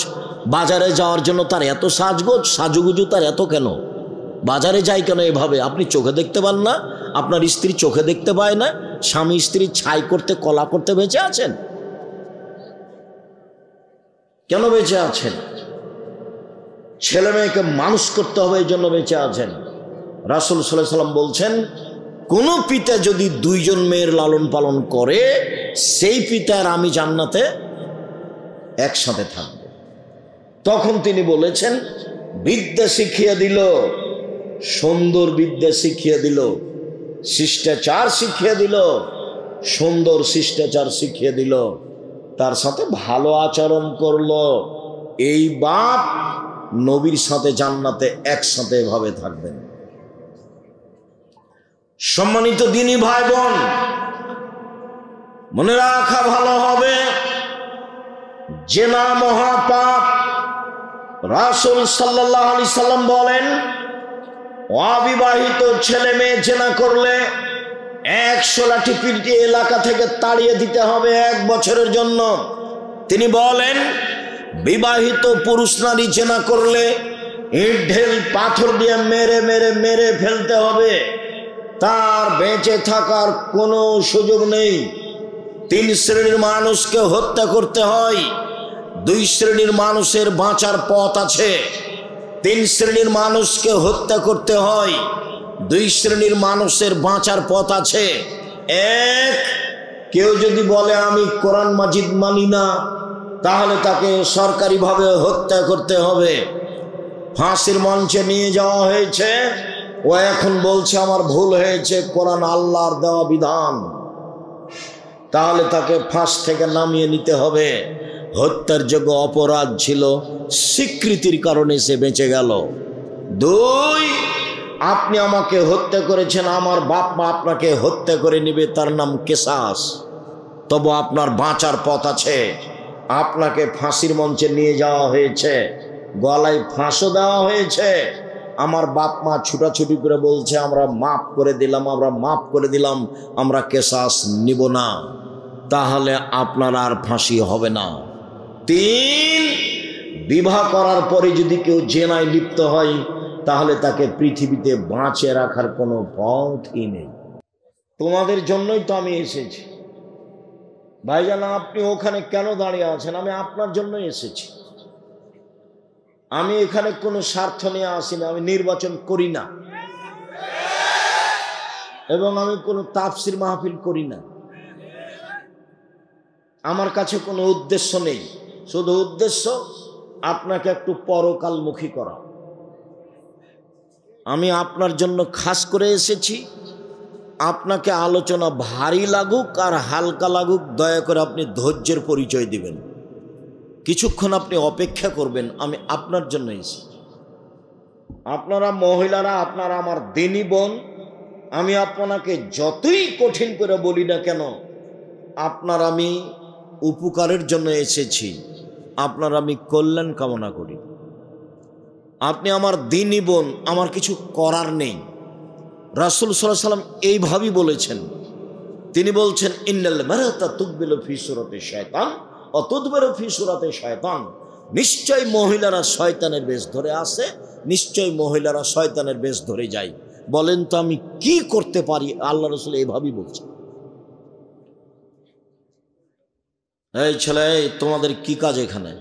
বাজারে যাওয়ার জন্য তার এত সাজগোজ, সাজুগুজু তার এত কেন? বাজারে যায় কেন এভাবে? আপনি চোখে দেখতে পান না? আপনার স্ত্রী চোখে দেখতে পায় না? স্বামী স্ত্রী ছাই করতে কলা করতে বেঁচে আছেন? কেন বেঁচে আছেন? ছেলে মেয়েকে মানুষ করতে হবে, এই জন্য বেঁচে আছেন। রাসূল সাল্লাল্লাহু আলাইহি ওয়াসাল্লাম বলছেন, কোন পিতা যদি 2 জন মেয়ের লালন পালন করে, সেই পিতার আমি জান্নাতে একসাথে থাকব। তখন তিনি বলেছেন, বিদ্যা শিখিয়ে দিল, সুন্দর বিদ্যা শিখিয়ে দিল, শিষ্টাচার শিখিয়ে দিল, সুন্দর শিষ্টাচার শিখিয়ে দিল, তার সাথে ভালো আচরণ করলো। এই বাপ নবীর সাথে জান্নাতে একসাথে এভাবে থাকবেন। সম্মানিত দিনী ভাই বোন, মনে রাখা ভালো হবে, জেনা মহাপাপ। রাসূল সাল্লাল্লাহু আলাইহি সাল্লাম বলেন, অবিবাহিত ছেলে মেয়ে জেনা করলে 100 লাঠি পিটিয়ে এলাকা থেকে তাড়িয়ে দিতে হবে 1 বছরের জন্য। তিনি বলেন, বিবাহিত পুরুষ নারী জেনা করলে ইট ঢেল পাথর দিয়ে মেরে মেরে মেরে ফেলতে হবে, তার বেঁচে থাকার কোনো সুযোগ নেই। 3 শ্রেণীর মানুষকে হত্যা করতে হয়, 2 শ্রেণীর মানুষের বাঁচার পথ আছে। 3 শ্রেণীর মানুষকে হত্যা করতে হয়, 2 শ্রেণীর মানুষের বাঁচার পথ আছে। 1, কেউ যদি বলে আমি কোরআন মাজিদ মানি না, তাহলে তাকে সরকারিভাবে হত্যা করতে হবে। ফাঁসির মঞ্চে নিয়ে যাওয়া হয়েছে, ও এখন বলছে আমার ভুল হয়েছে, কোরআন আল্লাহর দেওয়া বিধান, তাহলে তাকে ফাঁস থেকে নামিয়ে নিতে হবে। হত্যার যোগ্য অপরাধ ছিল, স্বীকৃতির কারণে সে বেঁচে গেল। 2, আপনি আমাকে হত্যা করেছেন, আমার বাপ মা আপনাকে হত্যা করে নেবে, তার নাম কেসাস। তবু আপনার বাঁচার পথ আছে। আপনাকে ফাঁসির মঞ্চে নিয়ে যাওয়া হয়েছে, গলায় ফাঁসও দেওয়া হয়েছে। আমার বাপ মা ছুটাছুটি করে বলছে আমরা মাফ করে দিলাম, আমরা মাফ করে দিলাম, আমরা কেসাস নিব না, তাহলে আপনার আর ফাঁসি হবে না। 3, বিবাহ করার পরে যদি কেউ জেনায় লিপ্ত হয়, তাহলে তাকে পৃথিবীতে বাঁচিয়ে রাখার কোনো পথই নেই। তোমাদের জন্যই তো আমি এসেছি ভাইজান। আপনি ওখানে কেন দাঁড়িয়ে আছেন? আমি আপনার জন্যই এসেছি। আমি এখানে কোনো স্বার্থ নিয়ে আসিনি, আমি নির্বাচন করি না, এবং আমি কোনো তাফসির মাহফিল করি না। আমার কাছে কোনো উদ্দেশ্য নেই, শুধু উদ্দেশ্য আপনাকে একটু পরকালমুখী করা। আমি আপনার জন্য খাস করে এসেছি। আপনাকে আলোচনা ভারী লাগুক আর হালকা লাগুক, দয়া করে আপনি ধৈর্যের পরিচয় দিবেন, কিছুক্ষণ আপনি অপেক্ষা করবেন। আমি আপনার জন্য এসেছি। আপনারা মহিলারা, আপনারা আমার দিনী বোন, আমি আপনাকে যতই কঠিন করে বলি না কেন, আপনার আমি উপকারের জন্য এসেছি, আপনার আমি কল্যাণ কামনা করি। আপনি আমার দিনী বোন, আমার কিছু করার নেই। রাসূল সাল্লাল্লাহু আলাইহি ওয়াসাল্লাম এইভাবেই বলেছেন। তিনি বলছেন, ইন্নাল মারাতা তুকবিলু ফি সূরাতি শায়তান ওয়া তুদবিরু ফি সূরাতি শায়তান। নিশ্চয় মহিলারা শয়তানের বেশ ধরে আসে, নিশ্চয় মহিলারা শয়তানের বেশ ধরে যায়। বলেন তো আমি কি করতে পারি? আল্লাহ রাসূল এইভাবেই বলছেন। এই ছেলে, তোমাদের কি কাজ এখানে?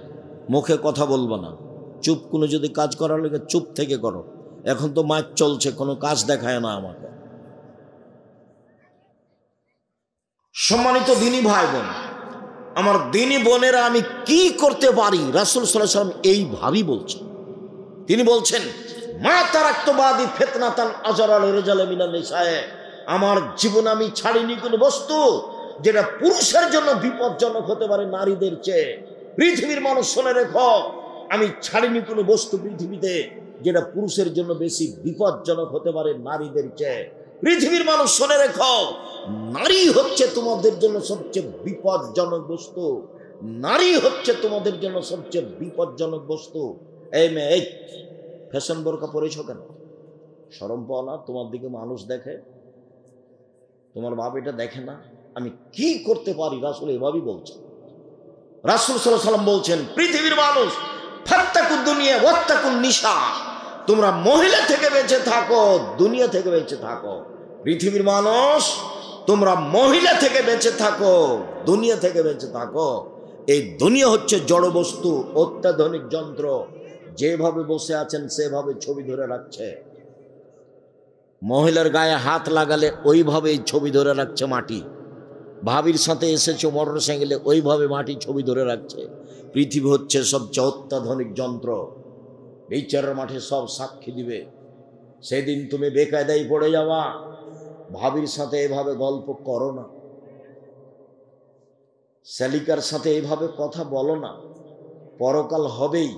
মুখে কথা বলবো না, চুপ। কোনো যদি কাজ করার লাগে চুপ থেকে করো। এখন তো মাইক চলছে, কোনো কাজ দেখায় না আমাকে। সম্মানিত দিনী ভাই বোন, আমার দিনী বোনেরা, আমি কি করতে পারি? রাসূল সাল্লাল্লাহু আলাইহি ওয়াসাল্লাম এইভাবেই বলছেন। তিনি বলছেন, মা তারাকতু বাদি ফিতনাতান আযরাল রিজাল মিনান নিসায়ে। আমার জীবনে আমি ছাড়িনি কোনো বস্তু যেটা পুরুষের জন্য বিপজ্জনক হতে পারে নারীদের চেয়ে। পৃথিবীর মানুষ শুনে রেখো, আমি ছাড়িনি কোনো বস্তু পৃথিবীতে যেটা পুরুষের জন্য বেশি বিপজ্জনক হতে পারে নারীদের চেয়ে। পৃথিবীর মানুষ শুনে রেখো, নারী হচ্ছে তোমাদের জন্য সবচেয়ে বিপজ্জনক বস্তু। নারী হচ্ছে তোমাদের জন্য সবচেয়ে বিপজ্জনক বস্তু। এই মেয়ে, এই ফ্যাশন বোরকা পরেছো কেন? শরম পাও না? তোমার দিকে মানুষ দেখে, তোমার বাপ এটা দেখে না? আমি কি করতে পারি? রাসূল এভাবেই বলছেন। রাসূল সাল্লাল্লাহু আলাইহি ওয়াসাল্লাম বলছেন, পৃথিবীর মানুষ, ফাত্তাকুদ দুনিয়া ওয়াত্তাকুন নিসা। তোমরা মহিলা থেকে বেঁচে থাকো, দুনিয়া থেকে বেঁচে থাকো। পৃথিবীর মানুষ, তোমরা মহিলা থেকে বেঁচে থাকো, দুনিয়া থেকে বেঁচে থাকো। এই দুনিয়া হচ্ছে জড় বস্তু, অত্যাধুনিক যন্ত্র। যেভাবে বসে আছেন সেভাবে ছবি ধরে রাখছে। মহিলার গায়ে হাত লাগালে ওইভাবে ছবি ধরে রাখছে মাটি। ভাবির সাথে এসেছে মোটর সাইকেলে, ওইভাবে মাটি ছবি ধরে রাখছে। পৃথিবী হচ্ছে সবচেয়ে অত্যাধুনিক যন্ত্র। বিচারের মাঠে সব সাক্ষী দিবে। সেদিন তুমি বেকায়দায় পড়ে যাওয়া। ভাবির সাথে এভাবে গল্প করো না, শালিকার সাথে এইভাবে কথা বলো না। পরকাল হবেই।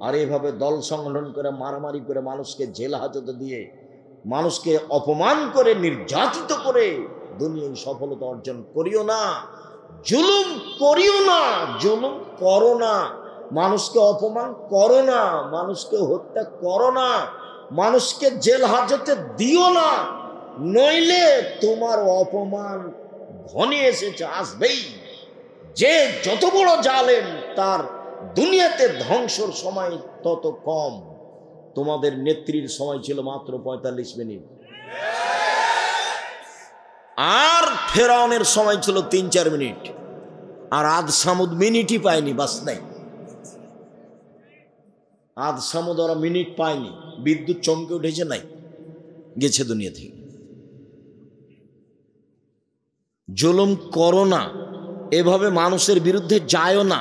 আর এইভাবে দল সংগঠন করে মারামারি করে মানুষকে জেল হাজতে দিয়ে মানুষকে অপমান করে নির্যাতিত করে দুনিয়ায় সফলতা অর্জন করিও না, জুলুম করিও না, জুলুম করো না, মানুষকে অপমান করো না, মানুষকে হত্যা করো না, মানুষকে জেল হাজতে দিও না, নইলে তোমার অপমান ঘনিয়ে এসেছে, আসবেই। যে যত বড় জালেম তার দুনিয়াতে ধ্বংসর সময় তত কম। তোমাদের নেত্রীর সময় ছিল মাত্র 45 মিনিট, আর ফেরাউনের সময় ছিল 3-4 মিনিট, আর আদ সামুদ মিনিটই পায়নি, বাস নাই। আদ সামুদ ওরা মিনিট পায়নি, বিদ্যুৎ চমকে উঠেছে, নাই, গেছে দুনিয়া থেকে। জুলুম করো না, এভাবে মানুষের বিরুদ্ধে যায়ও না,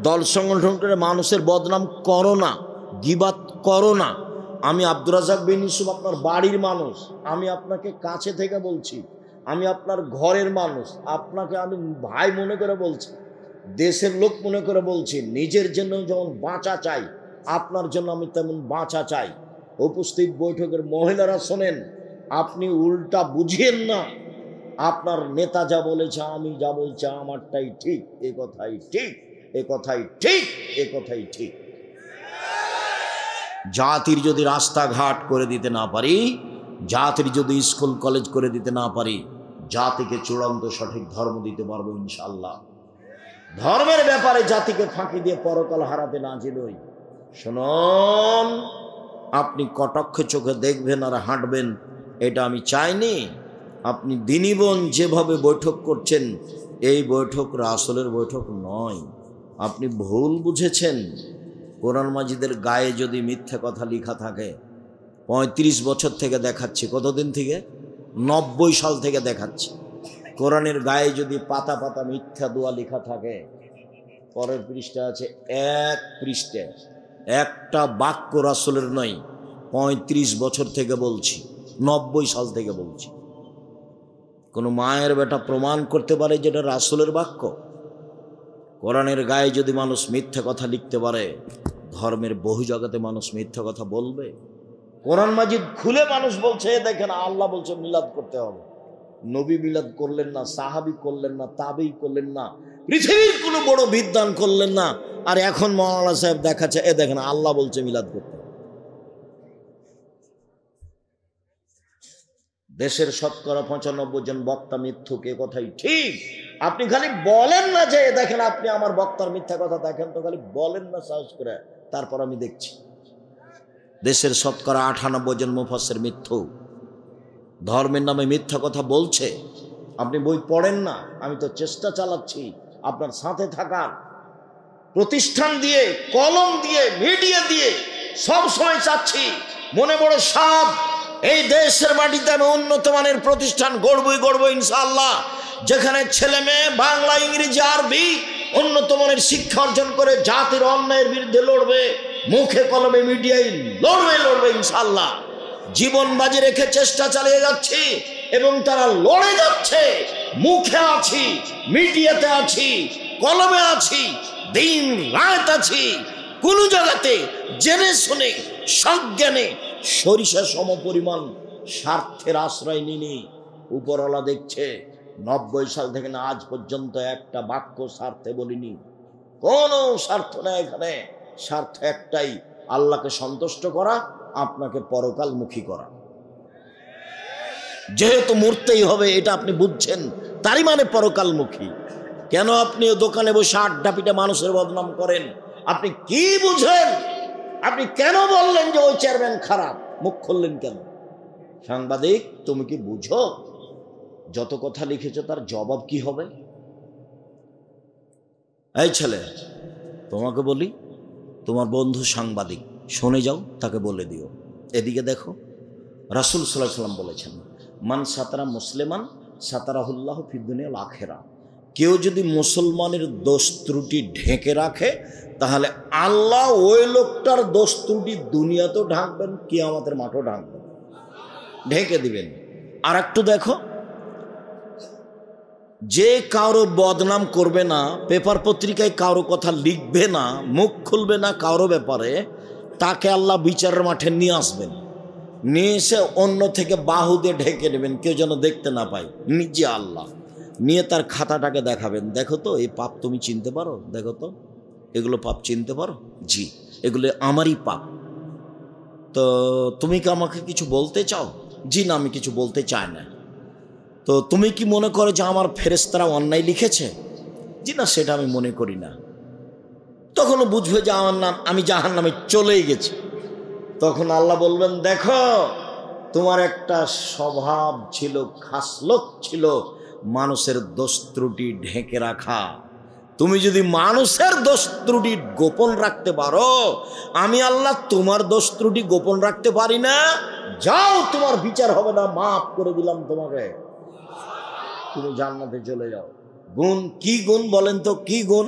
দল সংগঠন করে মানুষের বদনাম করো না, গিবাত করো না। আমি আব্দুর রাজ্জাক বিন ইউসুফ আপনার বাড়ির মানুষ, আমি আপনাকে কাছে থেকে বলছি, আমি আপনার ঘরের মানুষ, আপনাকে আমি ভাই মনে করে বলছি, দেশের লোক মনে করে বলছি। নিজের জন্য যেমন বাঁচা চাই, আপনার জন্য আমি তেমন বাঁচা চাই। উপস্থিত বৈঠকের মহিলারা শোনেন, আপনি উল্টা বুঝিয়েন না। আপনার নেতা যা বলেছে, আমি যা বলছি আমারটাই ঠিক, এ কথাই ঠিক, এ কথাই ঠিক, এ কথাই ঠিক। জাতির যদি রাস্তাঘাট করে দিতে না পারি, জাতির যদি স্কুল কলেজ করে দিতে না পারি, জাতিকে চূড়ান্ত সঠিক ধর্ম দিতে পারবো ইনশাআল্লাহ। ধর্মের ব্যাপারে জাতিকে ফাঁকি দিয়ে পরকাল হারাতে না জিলই। শুনুন, আপনি কটাক্ষে চোখে দেখবেন আর হাঁটবেন, এটা আমি চাইনি। আপনি দিনী বোন যেভাবে বৈঠক করছেন, এই বৈঠক রাসূলের বৈঠক নয়, আপনি ভুল বুঝেছেন। কোরআন মাজিদের গায়ে যদি মিথ্যা কথা লেখা থাকে, 35 বছর থেকে দেখাচ্ছি, কতদিন থেকে? 90 সাল থেকে দেখাচ্ছি। কোরআনের গায়ে যদি পাতা পাতা মিথ্যা দোয়া লেখা থাকে, পরের পৃষ্ঠা আছে, এক পৃষ্ঠায় একটা বাক্য রাসূলের নয়। 35 বছর থেকে বলছি, 90 সাল থেকে বলছি। কোনো মায়ের বেটা প্রমাণ করতে পারে যেটা রাসূলের বাক্য? কোরআনের গায়ে যদি মানুষ মিথ্যা কথা লিখতে পারে, ধর্মের বহু জায়গাতে মানুষ মিথ্যা কথা বলবে। কোরআন মাজিদ খুলে মানুষ বলছে, দেখেন আল্লাহ বলছে মিলাদ করতে হবে। নবী মিলাদ করলেন না, সাহাবী করলেন না, তাবেঈ করলেন না, পৃথিবীর কোনো বড় বিদ্বান করলেন না, আর এখন মাওলানা সাহেব দেখাচ্ছে, এ দেখেন আল্লাহ বলছে মিলাদ করতে হবে। দেশের শতকরা 95 জন বক্তা মিথ্যুক, এ কথাই ঠিক। আপনি খালি বলেন না যে দেখেন আপনি আমার বক্তার মিথ্যা কথা দেখেন তো, খালি বলেন না সাহস করে, তারপর আমি দেখছি। দেশের শতকরা 98 জন মুফাসসির মিথ্যুক, ধর্মের নামে মিথ্যা কথা বলছে। আপনি বই পড়েন না, আমি তো চেষ্টা চালাচ্ছি আপনার সাথে থাকার, প্রতিষ্ঠান দিয়ে, কলম দিয়ে, মিডিয়া দিয়ে সব সময় চাচ্ছি, মনে বড় সাধ, এই দেশের মাটিতে আমি উন্নত মানের প্রতিষ্ঠান গড়বই ইনশাআল্লাহ, যেখানে ছেলে মেয়ে বাংলা, ইংরেজি, আরবি উন্নত মানের শিক্ষা অর্জন করে জাতির অন্যায়ের বিরুদ্ধে লড়বে, মুখে কলমে মিডিয়ায় লড়বে ইনশাআল্লাহ। জীবন বাজি রেখে চেষ্টা চালিয়ে যাচ্ছি এবং তারা লড়ে যাচ্ছে। মুখে আছি, মিডিয়াতে আছি, কলমে আছি, দিন রাত আছি, কোন জায়গাতে জেনে শুনে সজ্ঞানে সরিষা সম পরিমাণ স্বার্থের আশ্রয় নিনি। উপরওয়ালা দেখছে 90 সাল থেকে না আজ পর্যন্ত একটা বাক্য স্বার্থে বলিনি। কোনো স্বার্থ নেই এখানে, স্বার্থ একটাই, আল্লাহকে সন্তুষ্ট করা, আপনাকে পরকালমুখী করা। যেহেতু মরতেই হবে এটা আপনি বুঝছেন, তারই মানে পরকালমুখী। কেন আপনি দোকানে বসে আড্ডা পিটা মানুষের বদনাম করেন? আপনি কি বুঝেন? আপনি কেন বললেন যে ওই চেয়ারম্যান খারাপ? মুখ খুললেন কেন? সাংবাদিক, তুমি কি বুঝো যত কথা লিখেছো তার জবাব কি হবে? এই ছেলে, তোমাকে বলি, তোমার বন্ধু সাংবাদিক, শুনে যাও, তাকে বলে দিও, এদিকে দেখো, রাসূল সাল্লাল্লাহু আলাইহি ওয়াসাল্লাম বলেছেন, মান সাতারা মুসলিমান সাতারাহুল্লাহু ফিদ দুনিয়া ওয়াল আখিরা। কেউ যদি মুসলমানের দোষ ত্রুটি ঢেকে রাখে, তাহলে আল্লাহ ওই লোকটার দোষ ত্রুটি দুনিয়াতেও ঢাকবেন, কিয়ামতের মাঠও ঢাকবেন, ঢেকে দিবেন। আর একটু দেখো, যে কারো বদনাম করবে না, পেপার পত্রিকায় কারো কথা লিখবে না, মুখ খুলবে না কারো ব্যাপারে, তাকে আল্লাহ বিচারের মাঠে নিয়ে আসবেন। নিয়ে এসে অন্য থেকে বাহু দিয়ে ঢেকে নেবেন, কেউ যেন দেখতে না পায়, নিজে আল্লাহ। নিয়ে তার খাতাটাকে দেখাবেন, দেখো তো এই পাপ তুমি চিনতে পারো, দেখো তো এগুলো পাপ চিনতে পারো, জি এগুলো আমারই পাপ। তো তুমি কি আমাকে কিছু বলতে চাও? জি না, আমি কিছু বলতে চাই না। তো তুমি কি মনে করো যে আমার ফেরেশতারা অন্যায় লিখেছে? জি না, সেটা আমি মনে করি না। তখনও বুঝবে যে আমার নাম, আমি জাহান্নামে চলেই গেছি। তখন আল্লাহ বলবেন, দেখো তোমার একটা স্বভাব ছিল, খাসলত ছিল মানুষের দোষ ত্রুটি ঢেকে রাখা। তুমি যদি মানুষের দোষ ত্রুটি গোপন রাখতে পারো, আমি আল্লাহ তোমার দোষ ত্রুটি গোপন রাখতে পারি না। যাও, তোমার বিচার হবে না, মাফ করে দিলাম তোমাকে, তুমি জান্নাতে চলে যাও। গুণ কি গুণ বলেন তো, কি গুণ?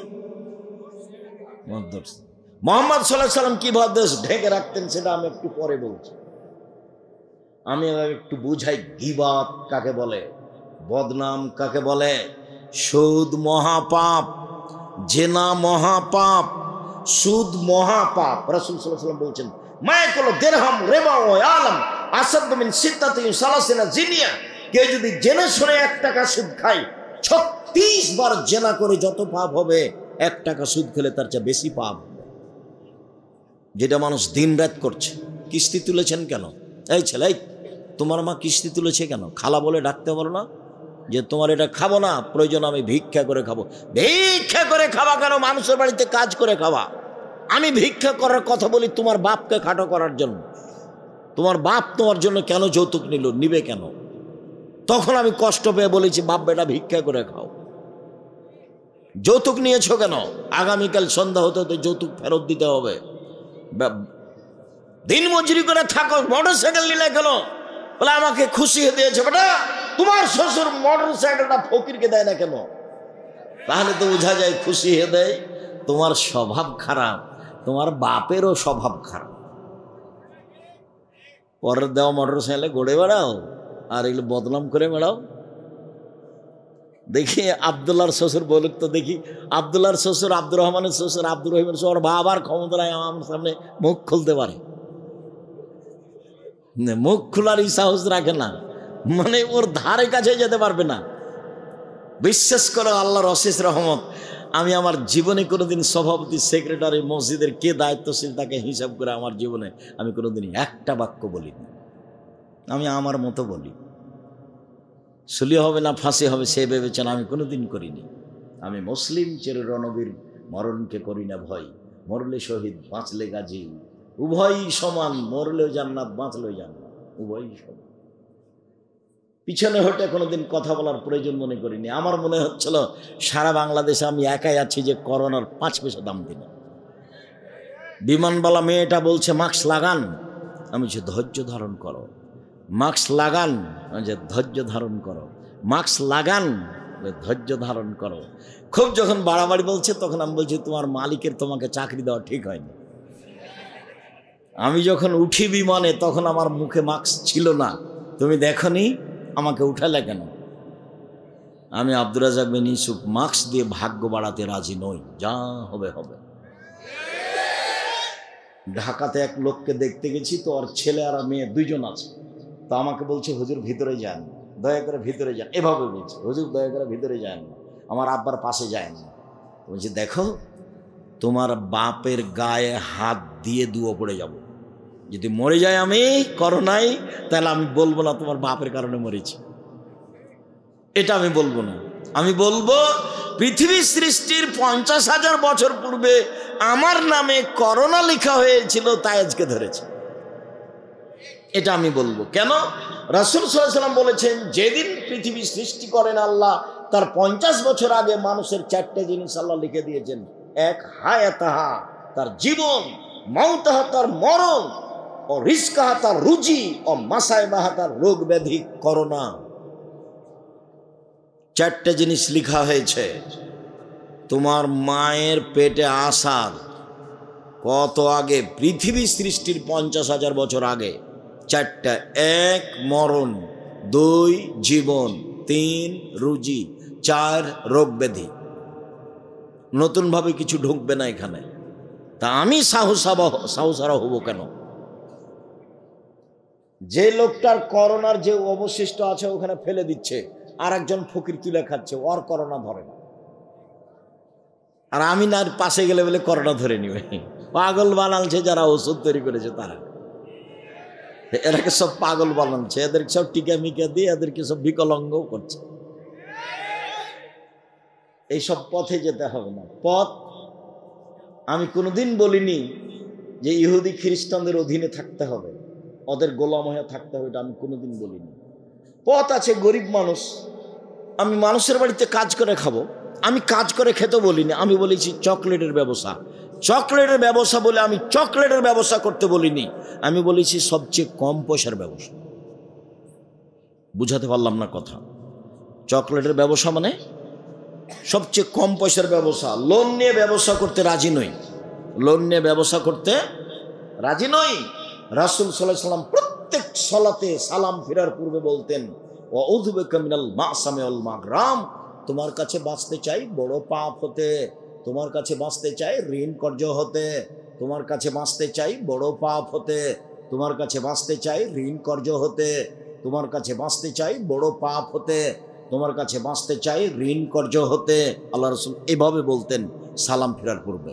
মুহাম্মদ সাল্লাল্লাহু আলাইহি সাল্লাম কিভাবে দোষ ঢেকে রাখতেন সেটা আমি একটু পরে বলছি। আমি একটু বুঝাই গীবাত কাকে বলে, বদনাম কাকে বলে। সুদ মহাপাপ, জেনা মহাপাপ, সুদ মহাপাপ। রাসূল সাল্লাল্লাহু আলাইহি ওয়াসাল্লাম বলছেন, মায়াকুলু দিরহাম রিবা ওয়া আলাম আসাদ মিন সিত্তাতি সালাসিনা জিনিয়া। কেউ যদি জেনে শুনে 1 টাকা সুদ খায়, 36 বার জেনা করে যত পাপ হবে, 1 টাকা সুদ খেলে তার চেয়ে বেশি পাপ হবে। যেটা মানুষ দিন রাত করছে। কিস্তি তুলেছেন কেন? এই ছেলে, তোমার মা কিস্তি তুলেছে কেন? খালা বলে ডাকতে পারো না যে তোমার এটা খাবো না, প্রয়োজন আমি ভিক্ষা করে খাবো। ভিক্ষা করে খাওয়া কেন? মানুষের বাড়িতে কাজ করে খাওয়া। আমি ভিক্ষা করার কথা বলি তোমার বাপকে খাটো করার জন্য। তোমার বাপ তোমার জন্য কেন যৌতুক নিল, নিবে কেন? তখন আমি কষ্ট পেয়ে বলেছি, বাপ বেটা ভিক্ষা করে খাও। যৌতুক নিয়েছো কেন? আগামীকাল সন্ধ্যা হতে হতে যৌতুক ফেরত দিতে হবে। দিন মজুরি করে থাকো, মোটরসাইকেল নিলে কেন? বলে আমাকে খুশি হয়ে দিয়েছে। বেটা, তোমার শ্বশুর মোটরসাইকেলটা ফকিরকে দেয় না কেন? তাহলে তো বোঝা যায় খুশি হয়ে দেয়। তোমার স্বভাব খারাপ, তোমার বাপেরও স্বভাব খারাপ। পরের দেওয়া মোটরসাইকেলে গড়ে বেড়াও আর এগুলো বদনাম করে বেড়াও। দেখি আবদুল্লাহর শ্বশুর বলুক তো দেখি, আবদুল্লাহর শ্বশুর, আব্দুর রহমানের শ্বশুর, আব্দুর রহিমের শ্বশুর, ওর বাবার ক্ষমতা নাই আমার সামনে মুখ খুলতে পারে, মুখ খোলার সাহস রাখে না, মানে ওর ধারে কাছে যেতে পারবে না। বিশ্বাস করো, আল্লাহর অশেষ রহমত, আমি আমার জীবনে কোনোদিন সভাপতি, সেক্রেটারি, মসজিদের কে দায়িত্বশীল তাকে হিসাব করে আমার জীবনে আমি কোনোদিন একটা বাক্য বলিনি। আমি আমার মতো বলি। সুলি হবে না ফাঁসি হবে সে বিবেচনা আমি কোনোদিন করিনি। আমি মুসলিম চির রণবীর, মরণকে করি না ভয়, মরলে শহীদ বাঁচলে গাজী, উভয়ই সমান, মরলেও জান্নাত বাঁচলেও জান্নাত, উভয়ই সমান। পিছনে হটে কোনোদিন কথা বলার প্রয়োজন মনে করিনি। আমার মনে হচ্ছিল সারা বাংলাদেশে আমি একাই আছি যে করোনার 5 পয়সা দাম দিন। বিমানবালা মেয়েটা বলছে মাস্ক লাগান, আমি যে ধৈর্য ধারণ করো, মাস্ক লাগান, যে ধৈর্য ধারণ করো, মাস্ক লাগান, ধৈর্য ধারণ করো। খুব যখন বাড়াবাড়ি বলছে তখন আমি বলছি তোমার মালিকের তোমাকে চাকরি দেওয়া ঠিক হয়নি। আমি যখন উঠি বিমানে তখন আমার মুখে মাস্ক ছিল না, তুমি দেখনি, আমাকে উঠালে কেন? আমি আব্দুর রাজ্জাক বিন ইউসুফ মাস্ক দিয়ে ভাগ্য বাড়াতে রাজি নই, যা হবে হবে। ঢাকাতে এক লোককে দেখতে গেছি, তো ওর ছেলে আর মেয়ে 2 জন আছে। তো আমাকে বলছে হুজুর ভিতরে যান, দয়া করে ভিতরে যান, এভাবে বলছে, হুজুর দয়া করে ভিতরে যান না, আমার আব্বার পাশে যায় না। বলছে দেখো, তোমার বাপের গায়ে হাত দিয়ে দুয়ো পড়ে যাব, যদি মরে যায় আমি করোনায়, তাহলে আমি বলবো না তোমার বাপের কারণে মরেছি, এটা আমি বলবো না। আমি বলবো পৃথিবী সৃষ্টির 50,000 বছর পূর্বে আমার নামে করোনা লেখা হয়েছিল, তাই আজকে ধরেছে, এটা আমি বলবো। কেন? রাসূল সাল্লাল্লাহু আলাইহি ওয়াসাল্লাম বলেছেন, যেদিন পৃথিবী সৃষ্টি করেন আল্লাহ, তার 50 বছর আগে মানুষের 4টে জিনিস আল্লাহ লিখে দিয়েছেন। 1 হায়াতাহা, তার জীবন, মাউতাহা, তার মরণ, ও রিজকাহা, তার রুজি, ও মাসাইবাহা, তার রোগ ব্যাধি, করোনা। 4টে জিনিস লেখা হয়েছে। তোমার মায়ের পেটে আসার কত আগে, পৃথিবী সৃষ্টির 50,000 বছর আগে 4টা। 1 মরণ, 2 জীবন, 3 রুজি, 4 রোগ ব্যাধি। নতুনভাবে কিছু ঢুকবে না এখানে। তা আমি সাহসারা হব কেন? যে লোকটার করোনার যে অবশিষ্ট আছে ওখানে ফেলে দিচ্ছে, আর একজন ফকির তুলে খাচ্ছে, ওর করোনা ধরে না। আর আমি না পাশে গেলে বলে করোনা ধরে নিবে। পাগল বানালছে যারা ওষুধ তৈরি করেছে তারা, এরাকে সব পাগল বানাচ্ছে, এদেরকে সব টিকা মিকা দিয়ে এদেরকে সব বিকলাঙ্গ করছে। এইসব পথে যেতে হবে না। পথ আমি কোনোদিন বলিনি যে ইহুদি খ্রিস্টানদের অধীনে থাকতে হবে, ওদের গোলাম হয়ে থাকতে হবে, এটা আমি কোনোদিন বলিনি। পথ আছে, গরিব মানুষ, আমি মানুষের বাড়িতে কাজ করে খাবো, আমি কাজ করে খেতে বলিনি, আমি বলেছি চকলেটের ব্যবসা। চকলেটের ব্যবসা বলে আমি চকলেটের ব্যবসা করতে বলিনি, আমি বলেছি সবচেয়ে কম পয়সার ব্যবসা। বুঝাতে পারলাম না কথা? চকলেটের ব্যবসা মানে সবচেয়ে কম পয়সার ব্যবসা। লোন নিয়ে ব্যবসা করতে রাজি নই, লোন নিয়ে ব্যবসা করতে রাজি নই। রাসূল সাল্লাল্লাহু আলাইহি সাল্লাম প্রত্যেক সালাতে সালাম ফেরার পূর্বে বলতেন, ওয়াউযু বিকা মিনাল মাসামি ওয়াল মাগরাম, তোমার কাছে বাঁচতে চাই বড় পাপ হতে, তোমার কাছে বাঁচতে চাই ঋণ কর্য হতে, তোমার কাছে বাঁচতে চাই বড় পাপ হতে, তোমার কাছে বাঁচতে চাই ঋণ কর্য হতে, তোমার কাছে বাঁচতে চাই বড় পাপ হতে, তোমার কাছে বাঁচতে চাই ঋণ কর্য হতে। আল্লাহ রাসূল এভাবে বলতেন সালাম ফেরার পূর্বে।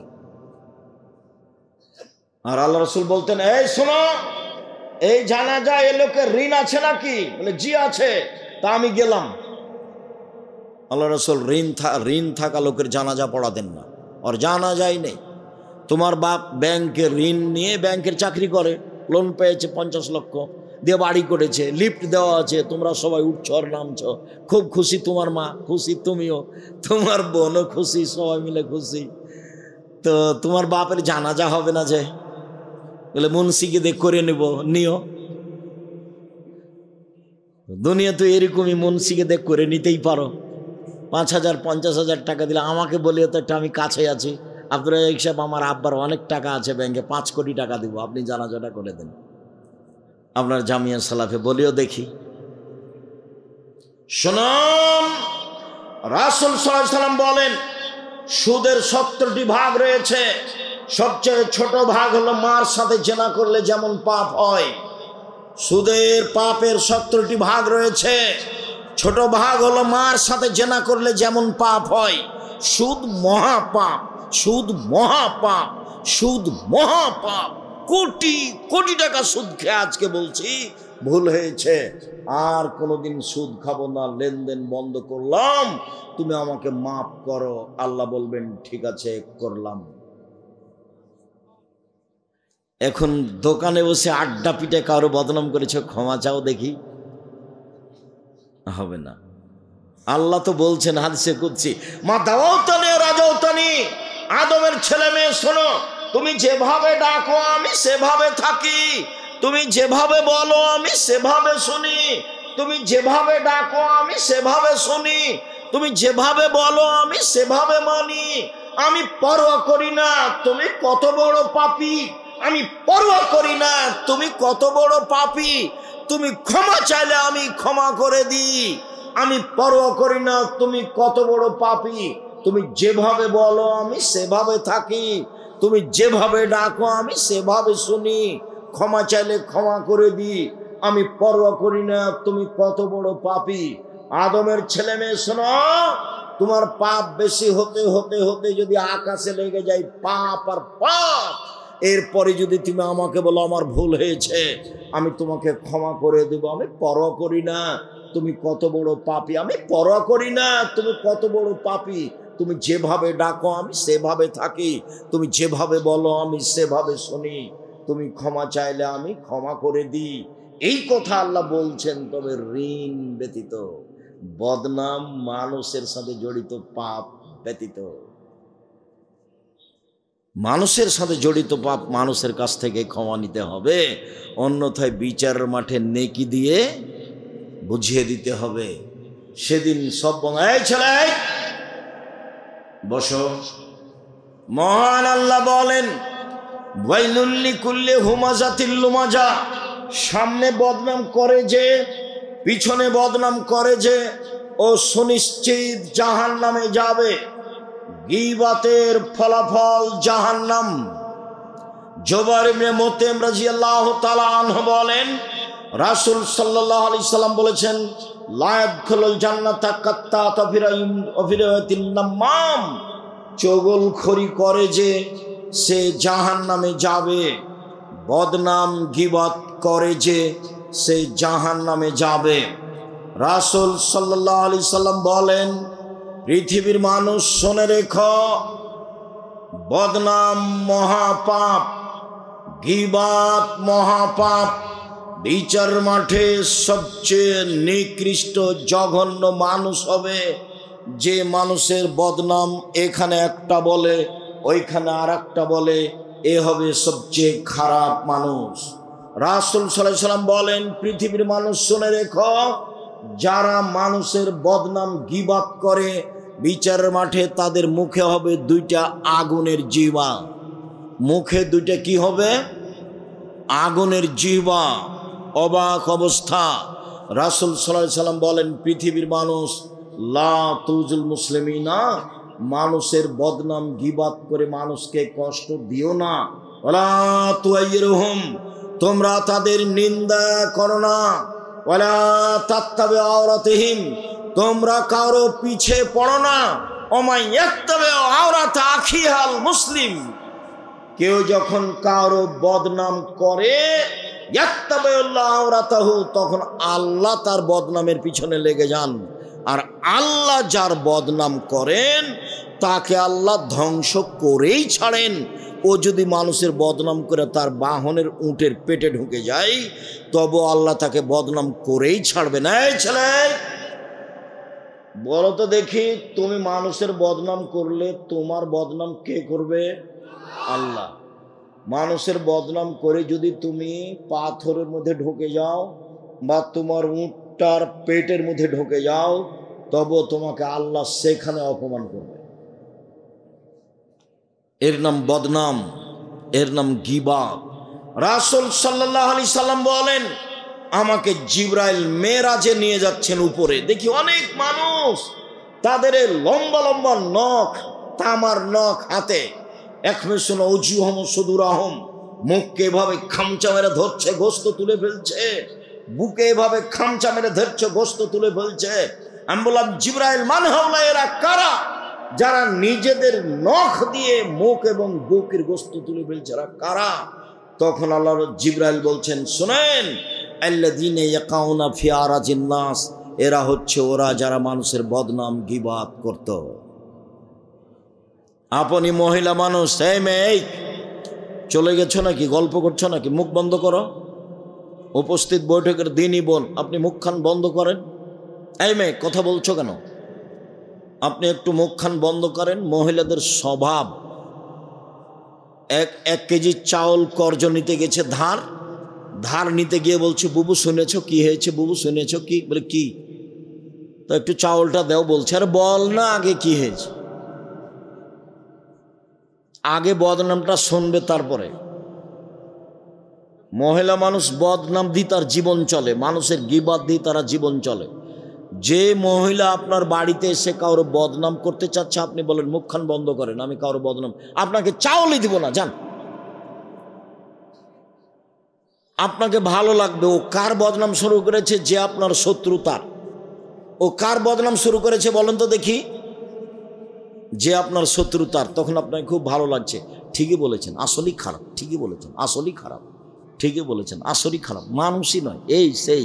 আর আল্লাহ রাসূল বলতেন, এই শোনো, এই জানাজা এ লোকের ঋণ আছে নাকি? বলে জি আছে। তা আমি গেলাম। আল্লাহ রাসূল ঋণ থাকা লোকের জানাজা পড়াতেন না, ওর জানাজাই নেই। তোমার বাপ ব্যাংকের ঋণ নিয়ে ব্যাংকের চাকরি করে, লোন পেয়েছে 50 লক্ষ দিয়ে বাড়ি করেছে, লিফট দেওয়া আছে, তোমরা সবাই উঠছ আর নামছ, খুব খুশি, তোমার মা খুশি, তুমিও, তোমার বোনও খুশি, সবাই মিলে খুশি। তো তোমার বাপের জানাজা হবে না যে? বলে মুন্সিকে দেখ করে নিও। দুনিয়া তো এরকমই, মুন্সিকে দেখ করে নিতেই পারো। 5,000 50,000 টাকা দিলে আমাকে বলিও তো একটা, আমি কাছে আছি, আব্দুর রাজ্জাক সাহেব আমার আব্বার অনেক টাকা আছে ব্যাংকে, 5 কোটি টাকা দিব, আপনি জানাজাটা করে দেন। আপনার জামিয়া সালাফে বলিও দেখি। শুনুন, রাসূল সাল্লাল্লাহু আলাইহি সাল্লাম বলেন সুদের 70টি ভাগ রয়েছে। সবচেয়ে ছোট ভাগ হলো মার সাথে জেনা করলে যেমন পাপ হয়। সুদের পাপের 70টি ভাগ রয়েছে। ছোট ভাগ হলো মার সাথে জেনা করলে যেমন পাপ হয়। সুদ মহাপাপ, সুদ মহাপাপ, সুদ মহাপাপ। কোটি কোটি টাকা সুদ খেয়ে আজকে বলছি ভুল হয়েছে, আর কোনোদিন সুদ খাবো না, লেনদেন বন্ধ করলাম, তুমি আমাকে মাফ করো। আল্লাহ বলবেন ঠিক আছে করলাম। এখন দোকানে বসে আড্ডা পিটে কারো বদনাম করেছে, ক্ষমা চাও দেখি, হবে না। আল্লাহ তো বলছেন হাদিসে কুদসি, মা দাওয়াতানি রাজাওতানি, আদমের ছেলে মেয়ে শোনো, তুমি যেভাবে ডাকো আমি সেভাবে থাকি, তুমি যেভাবে বলো আমি সেভাবে শুনি, তুমি যেভাবে ডাকো আমি সেভাবে শুনি, তুমি যেভাবে বলো আমি সেভাবে মানি। আমি পরোয়া করি না তুমি কত বড় পাপী, আমি পরোয়া করি না তুমি কত বড় পাপী, তুমি ক্ষমা চাইলে আমি ক্ষমা করে দিই, আমি পরোয়া করি না তুমি কত বড় পাপী, তুমি যেভাবে বলো আমি সেভাবে থাকি, তুমি যেভাবে ডাকো আমি সেভাবে শুনি, ক্ষমা চাইলে ক্ষমা করে দিই, আমি পরোয়া করি না তুমি কত বড় পাপী। আদমের ছেলে মেয়ে শোনো, তোমার পাপ বেশি হতে হতে হতে যদি আকাশে লেগে যায় পাপ আর পাপ, এরপরে যদি তুমি আমাকে বলো আমার ভুল হয়েছে, আমি তোমাকে ক্ষমা করে দেব, আমি পরোয়া করি না তুমি কত বড় পাপী, আমি পরোয়া করি না তুমি কত বড় পাপী, তুমি যেভাবে ডাকো আমি সেভাবে থাকি, তুমি যেভাবে বলো আমি সেভাবে শুনি, তুমি ক্ষমা চাইলে আমি ক্ষমা করে দিই। এই কথা আল্লাহ বলছেন। তবে ঋণ ব্যতীত, বদনাম, মানুষের সাথে জড়িত পাপ ব্যতীত, মানুষের সাথে জড়িত পাপ মানুষের কাছ থেকে ক্ষমা নিতে হবে, অন্যথায় বিচারের মাঠে নেকি দিয়ে বুঝিয়ে দিতে হবে। সেদিন সব এই ছেলে বসো, মহান আল্লাহ বলেন ওয়াইলুল লিকুল্লি হুমাজাতিল লুমাজা, সামনে বদনাম করে যে, পিছনে বদনাম করে যে, ও সুনিশ্চিত জাহান্নামে যাবে। গীবাতের ফলাফল জাহান্নাম। জুবাইর ইবনে মুতঈম রাদিয়াল্লাহু তাআলা আনহু বলেন রাসূল সাল্লাল্লাহু আলাইহি সাল্লাম বলেছেন, লা ইয়াদখুলুল জান্নাতা কাত্তাত ফিরাতিন নামাম, চগলখড়ি করে যে সে জাহান্নামে যাবে, বদনাম গীবত করে যে সে জাহান্নামে যাবে। রাসূল সাল্লাল্লাহু আলাইহি সাল্লাম বলেন, পৃথিবীর মানুষ শুনে রেখো, বদনাম মহাপাপ, গীবত মহাপাপ। বিচার মাঠে সবচেয়ে নিকৃষ্ট জঘন্য মানুষ হবে যে মানুষের বদনাম এখানে একটা বলে ওইখানে আর একটা বলে, এ হবে সবচেয়ে খারাপ মানুষ। রাসূল সাল্লাল্লাহু আলাইহি সাল্লাম বলেন, পৃথিবীর মানুষ শুনে রেখো, যারা মানুষের বদনাম গীবত করে বিচারের মাঠে তাদের মুখে হবে দুইটা আগুনের জিহ্বা। মুখে দুইটা কি হবে? আগুনের জিহ্বা। অবাক অবস্থা। রাসূল সাল্লাল্লাহু আলাইহি সাল্লাম বলেন, পৃথিবীর মানুষ লা তুজুল মুসলিমিনা, মানুষের বদনাম গীবত করে মানুষকে কষ্ট দিও না। ওয়ালা তুআইরুহুম, তোমরা তাদের নিন্দা করো না। ওয়ালা তাত্তাবি আওরাতিহিম, তোমরা কারো পিছে পড়ো না। ওমাই ইয়াত্তাবি আওরাতা আখিহাল মুসলিম, কেউ যখন কারো বদনাম করে ইয়াত্তাবিউল্লাহ আওরাতাহু, তখন আল্লাহ তার বদনামের পিছনে লেগে যান। আর আল্লাহ যার বদনাম করেন তাকে আল্লাহ ধ্বংস করেই ছাড়েন। ও যদি মানুষের বদনাম করে তার বাহনের উটের পেটে ঢুকে যায়, তবু আল্লাহ তাকে বদনাম করেই ছাড়বে না। এই ছেলে, বলো তো দেখি, তুমি মানুষের বদনাম করলে তোমার বদনাম কে করবে? আল্লাহ। মানুষের বদনাম করে যদি তুমি পাথরের মধ্যে ঢুকে যাও বা তোমার উটটার পেটের মধ্যে ঢুকে যাও, তবু তোমাকে আল্লাহ সেখানে অপমান করবে। এর নাম বদনাম, এর নাম গীবত। রাসূল সাল্লাল্লাহু আলাইহি সাল্লাম বলেন, আমাকে জিবরাইল মেরাজে নিয়ে যাচ্ছেন উপরে। দেখি অনেক মানুষ, তাদের লম্বা লম্বা নখ, তামার নখ হাতে, একমেশুন ওজুহম সুদুরাহম, মুখকে এভাবে খামচা মেরে ধরছে, গোস্ত তুলে ফেলছে, বুকে এভাবে খামচা মেরে ধরছে, গোস্ত তুলে ফেলছে। আমি বললাম, জিবরাইল মান হাওলা, এরা কারা? যারা নিজেদের নখ দিয়ে মুখ এবং বুকের গোস্ত তুলে ফেলছে, এরা কারা? তখন আল্লাহর জিবরাইল বলছেন, শুনেন, আল্লাযীনা ইয়াকাউনা ফি আরাজিন নাস, এরা হচ্ছে ওরা যারা মানুষের বদনাম গীবত করত। আপনি মহিলা মানুষ, এই মেয়ে, চলে গেছো নাকি? গল্প করছো নাকি? মুখ বন্ধ করো। উপস্থিত বৈঠকের দিনই বোন, আপনি মুখখান বন্ধ করেন। এই মেয়ে, কথা বলছো কেন? আপনি একটু মুখখান বন্ধ করেন। মহিলাদের স্বভাব, এক কেজি চাউল কর্জ নিতে গেছে, ধার নিতে গিয়ে বলছে, বুবু শুনেছো কি হয়েছে? বুবু শুনেছো কি? বলে কি? তো একটু চাউলটা দাও বলছে। আরে বল না আগে কি হয়েছে। আগে বদনামটা শুনবে, তারপরে। মহিলা মানুষ বদনাম দিয়ে তার জীবন চলে, মানুষের গীবত দিয়ে তারা জীবন চলে। যে মহিলা আপনার বাড়িতে এসে কারো বদনাম করতে চাচ্ছে, আপনি বলেন মুখখান বন্ধ করেন, আমি কারো বদনাম, আপনাকে চাউলই দিব না, যান। আপনাকে ভালো লাগবে। ও কার বদনাম শুরু করেছে? যে আপনার শত্রু তার। ও কার বদনাম শুরু করেছে বলেন তো দেখি? যে আপনার শত্রু তার। তখন আপনাকে খুব ভালো লাগছে, ঠিকই বলেছেন, আসলেই খারাপ, ঠিকই বলেছেন, আসলেই খারাপ, ঠিকই বলেছেন, আসলেই খারাপ, মানুষই নয়, এই সেই।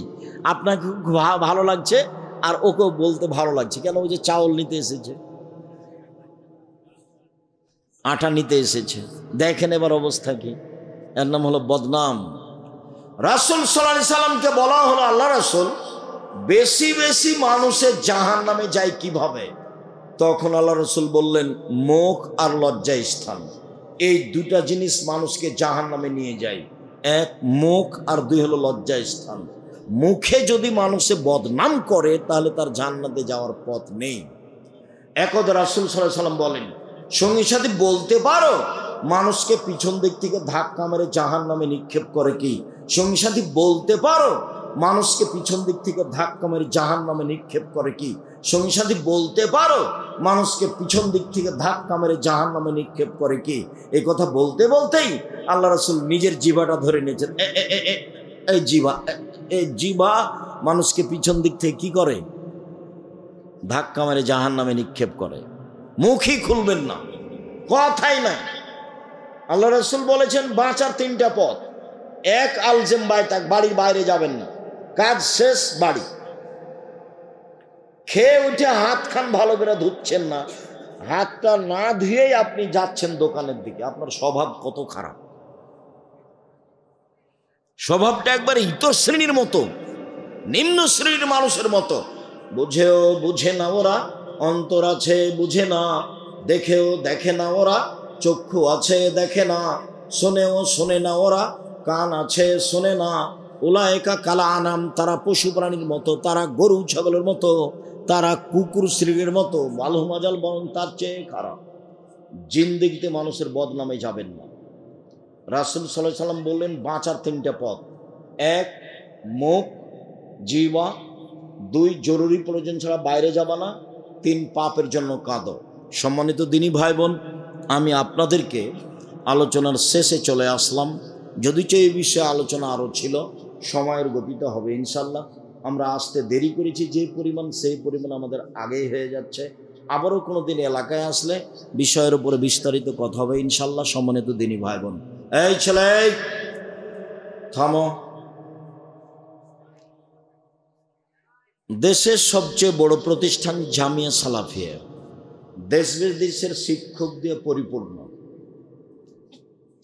আপনাকে খুব ভালো লাগছে, আর ওকেও বলতে ভালো লাগছে। কেন? ওই যে চাউল নিতে এসেছে, আটা নিতে এসেছে। দেখেন এবার অবস্থা কি। এর নাম হলো বদনাম। রাসূল সাল্লাল্লাহু আলাইহি সাল্লামকে বলা হলো, আল্লাহ রাসূল, বেশি বেশি মানুষের জাহান্নামে যায় কিভাবে? তখন আল্লাহ রাসূল বললেন, মুখ আর লজ্জা স্থান, এই দুটা জিনিস মানুষকে জাহান্নামে নিয়ে যায়। এক মুখ, আর দুই হলো লজ্জা স্থান। মুখে যদি মানুষে বদনাম করে তাহলে তার জান্নাতে যাওয়ার পথ নেই। একদা রাসূল সাল্লাল্লাহু আলাইহি সাল্লাম বলেন, সঙ্গী সাথী বলতে পারো মানুষকে পিছন দিক থেকে ধাক্কা মেরে জাহান্নামে নিক্ষেপ করে কি? সঙ্গী সাথী বলতে পারো মানুষকে পিছন দিক থেকে ধাক্কা মেরে জাহান্নামে নিক্ষেপ করে কি? সঙ্গী সাথী বলতে পারো মানুষকে পিছন দিক থেকে ধাক্কা মেরে জাহান্নামে নিক্ষেপ করে কি? এই কথা বলতে বলতেই আল্লাহ রাসূল নিজের জিহ্বাটা ধরে নিয়েছেন। এই জিহ্বা, এই জিহ্বা মানুষকে পিছন দিক থেকে কি করে? ধাক্কা মেরে জাহান্নামে নিক্ষেপ করে। মুখই খুলবেন না, কথাই নাই। আল্লাহ রাসূল বলেছেন বাঁচার তিনটা পথ। এক, আলজেম বাইতাক, বাড়ির বাইরে যাবেন না, কাজ শেষ বাড়ি। খেয়ে উঠে হাত খান ভালো করে ধুচ্ছেন না, হাতটা না ধুয়েই আপনি যাচ্ছেন দোকানের দিকে। আপনার স্বভাব কত খারাপ! স্বভাবটা একবার ইতর শ্রেণীর মতো, নিম্ন শ্রেণীর মানুষের মতো। বুঝেও বুঝে না ওরা, অন্তর আছে বুঝে না, দেখেও দেখে না ওরা, চক্ষু আছে দেখে না, শোনেও শোনে না ওরা, কান আছে শোনে না। উলায়েকা কালা আনাম, তারা পশু প্রাণীর মতো, তারা গরু ছাগলের মতো, তারা কুকুর শ্রেণীর মতো। মালহু মাজাল, বরং তার চেয়ে খারাপ। জিন্দেগিতে মানুষের বদনামে যাবেন না। রাসূল সাল্লাল্লাহু আলাইহি সাল্লাম বললেন বাঁচার তিনটা পথ। এক, মুখ জিহ্বা। দুই, জরুরি প্রয়োজন ছাড়া বাইরে যাবা না। তিন, পাপের জন্য কাঁদো। সম্মানিত দিনী ভাই বোন, আমি আপনাদেরকে আলোচনার শেষে চলে আসলাম। যদিচ এই বিষয়ে আলোচনা আরও ছিল, সময়ের গতিতে হবে ইনশাল্লাহ। আমরা আসতে দেরি করেছি যে পরিমাণ, সেই পরিমাণ আমাদের আগেই হয়ে যাচ্ছে। আবারও কোনো দিন এলাকায় আসলে বিষয়ের উপরে বিস্তারিত কথা হবে ইনশাল্লাহ। সম্মানিত দিনী ভাই বোন, এই ছেলে থামো। দেশের সবচেয়ে বড় প্রতিষ্ঠান জামিয়া সালাফিয়া, দেশ বিদেশের শিক্ষক দিয়ে পরিপূর্ণ।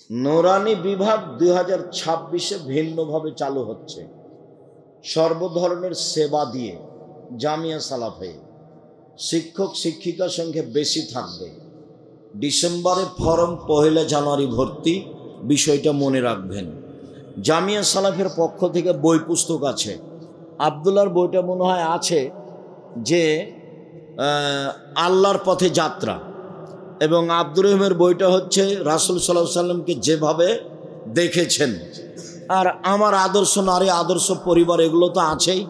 নুরানি বিভাগ 2026-এ ভিন্নভাবে চালু হচ্ছে, সর্বধরনের সেবা দিয়ে। জামিয়া সালাফিয়া শিক্ষক শিক্ষিকার সংখ্যা বেশি থাকবে। ডিসেম্বরে ফরম, 1 জানুয়ারি ভর্তি। বিষয়টা মনে রাখবেন। জামিয়া সালাফের পক্ষ থেকে বই পুস্তক আছে। আবদুল্লাহর বইটা মনে হয় আছে, যে আল্লাহর পথে যাত্রা, এবং আব্দুর রহিমের বইটা হচ্ছে রাসূল সাল্লাল্লাহু আলাইহি সাল্লামকে যেভাবে দেখেছেন। আর আমার আদর্শ নারী, আদর্শ পরিবার, এগুলো তো আছেই।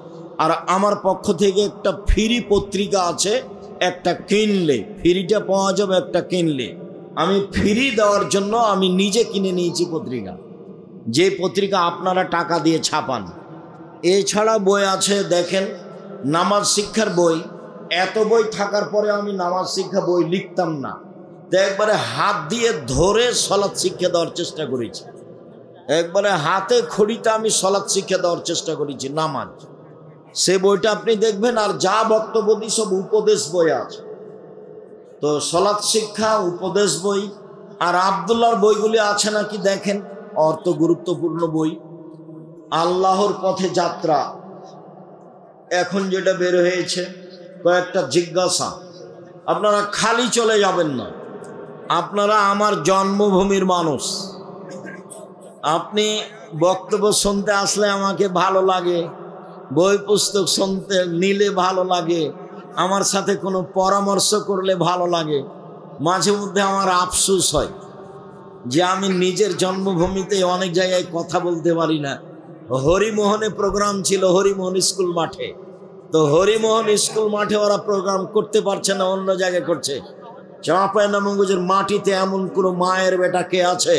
আর আমার পক্ষ থেকে একটা ফ্রি পত্রিকা আছে, একটা কিনলে ফ্রিটা পাওয়া যাবে, একটা কিনলে। আমি ফ্রি দেওয়ার জন্য আমি নিজে কিনে নিয়েছি পত্রিকা, যে পত্রিকা আপনারা টাকা দিয়ে ছাপান। এছাড়া বই আছে, দেখেন, নামাজ শিক্ষার বই। এত বই থাকার পরে আমি নামাজ শিক্ষা বই লিখতাম না, তো একবারে হাত দিয়ে ধরে সলাৎ শিক্ষা দেওয়ার চেষ্টা করেছি। একবারে হাতে খড়িতে আমি সলাৎ শিক্ষা দেওয়ার চেষ্টা করেছি, নামাজ। সে বইটা আপনি দেখবেন। আর যা বক্তব্য দিই সব উপদেশ বই আছে। তো সলাৎ শিক্ষা, উপদেশ বই, আর আবদুল্লাহর বইগুলি আছে নাকি দেখেন, অর্থ গুরুত্বপূর্ণ বই। আল্লাহর পথে যাত্রা এখন যেটা বের হয়েছে, কয়েকটা জিজ্ঞাসা। আপনারা খালি চলে যাবেন না। আপনারা আমার জন্মভূমির মানুষ। আপনি বক্তব্য শুনতে আসলে আমাকে ভালো লাগে, বই পুস্তক শুনতে নিলে ভালো লাগে, আমার সাথে কোনো পরামর্শ করলে ভালো লাগে। মাঝে মধ্যে আমার আফসোস হয় যে আমি নিজের জন্মভূমিতে অনেক জায়গায় কথা বলতে পারি না। হরিমোহনে প্রোগ্রাম ছিল, হরিমোহন স্কুল মাঠে। তো হরিমোহন স্কুল মাঠে ওরা প্রোগ্রাম করতে পারছে না, অন্য জায়গায় করছে। চাঁপাইনবাবগঞ্জের মাটিতে এমন কোনো মায়ের বেটা কে আছে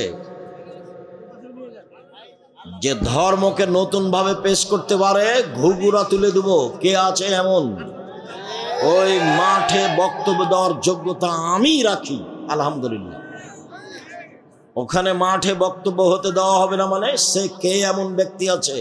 যে ধর্মকে নতুন ভাবে পেশ করতে পারে? ঘুঘুরা তুলে দেবো, কে আছে এমন? ওই মাঠে বক্তব্য দেওয়ার যোগ্যতা আমি রাখি, আলহামদুলিল্লাহ। ওখানে মাঠে বক্তব্য হতে দেওয়া হবে না মানে সে কে এমন ব্যক্তি আছে?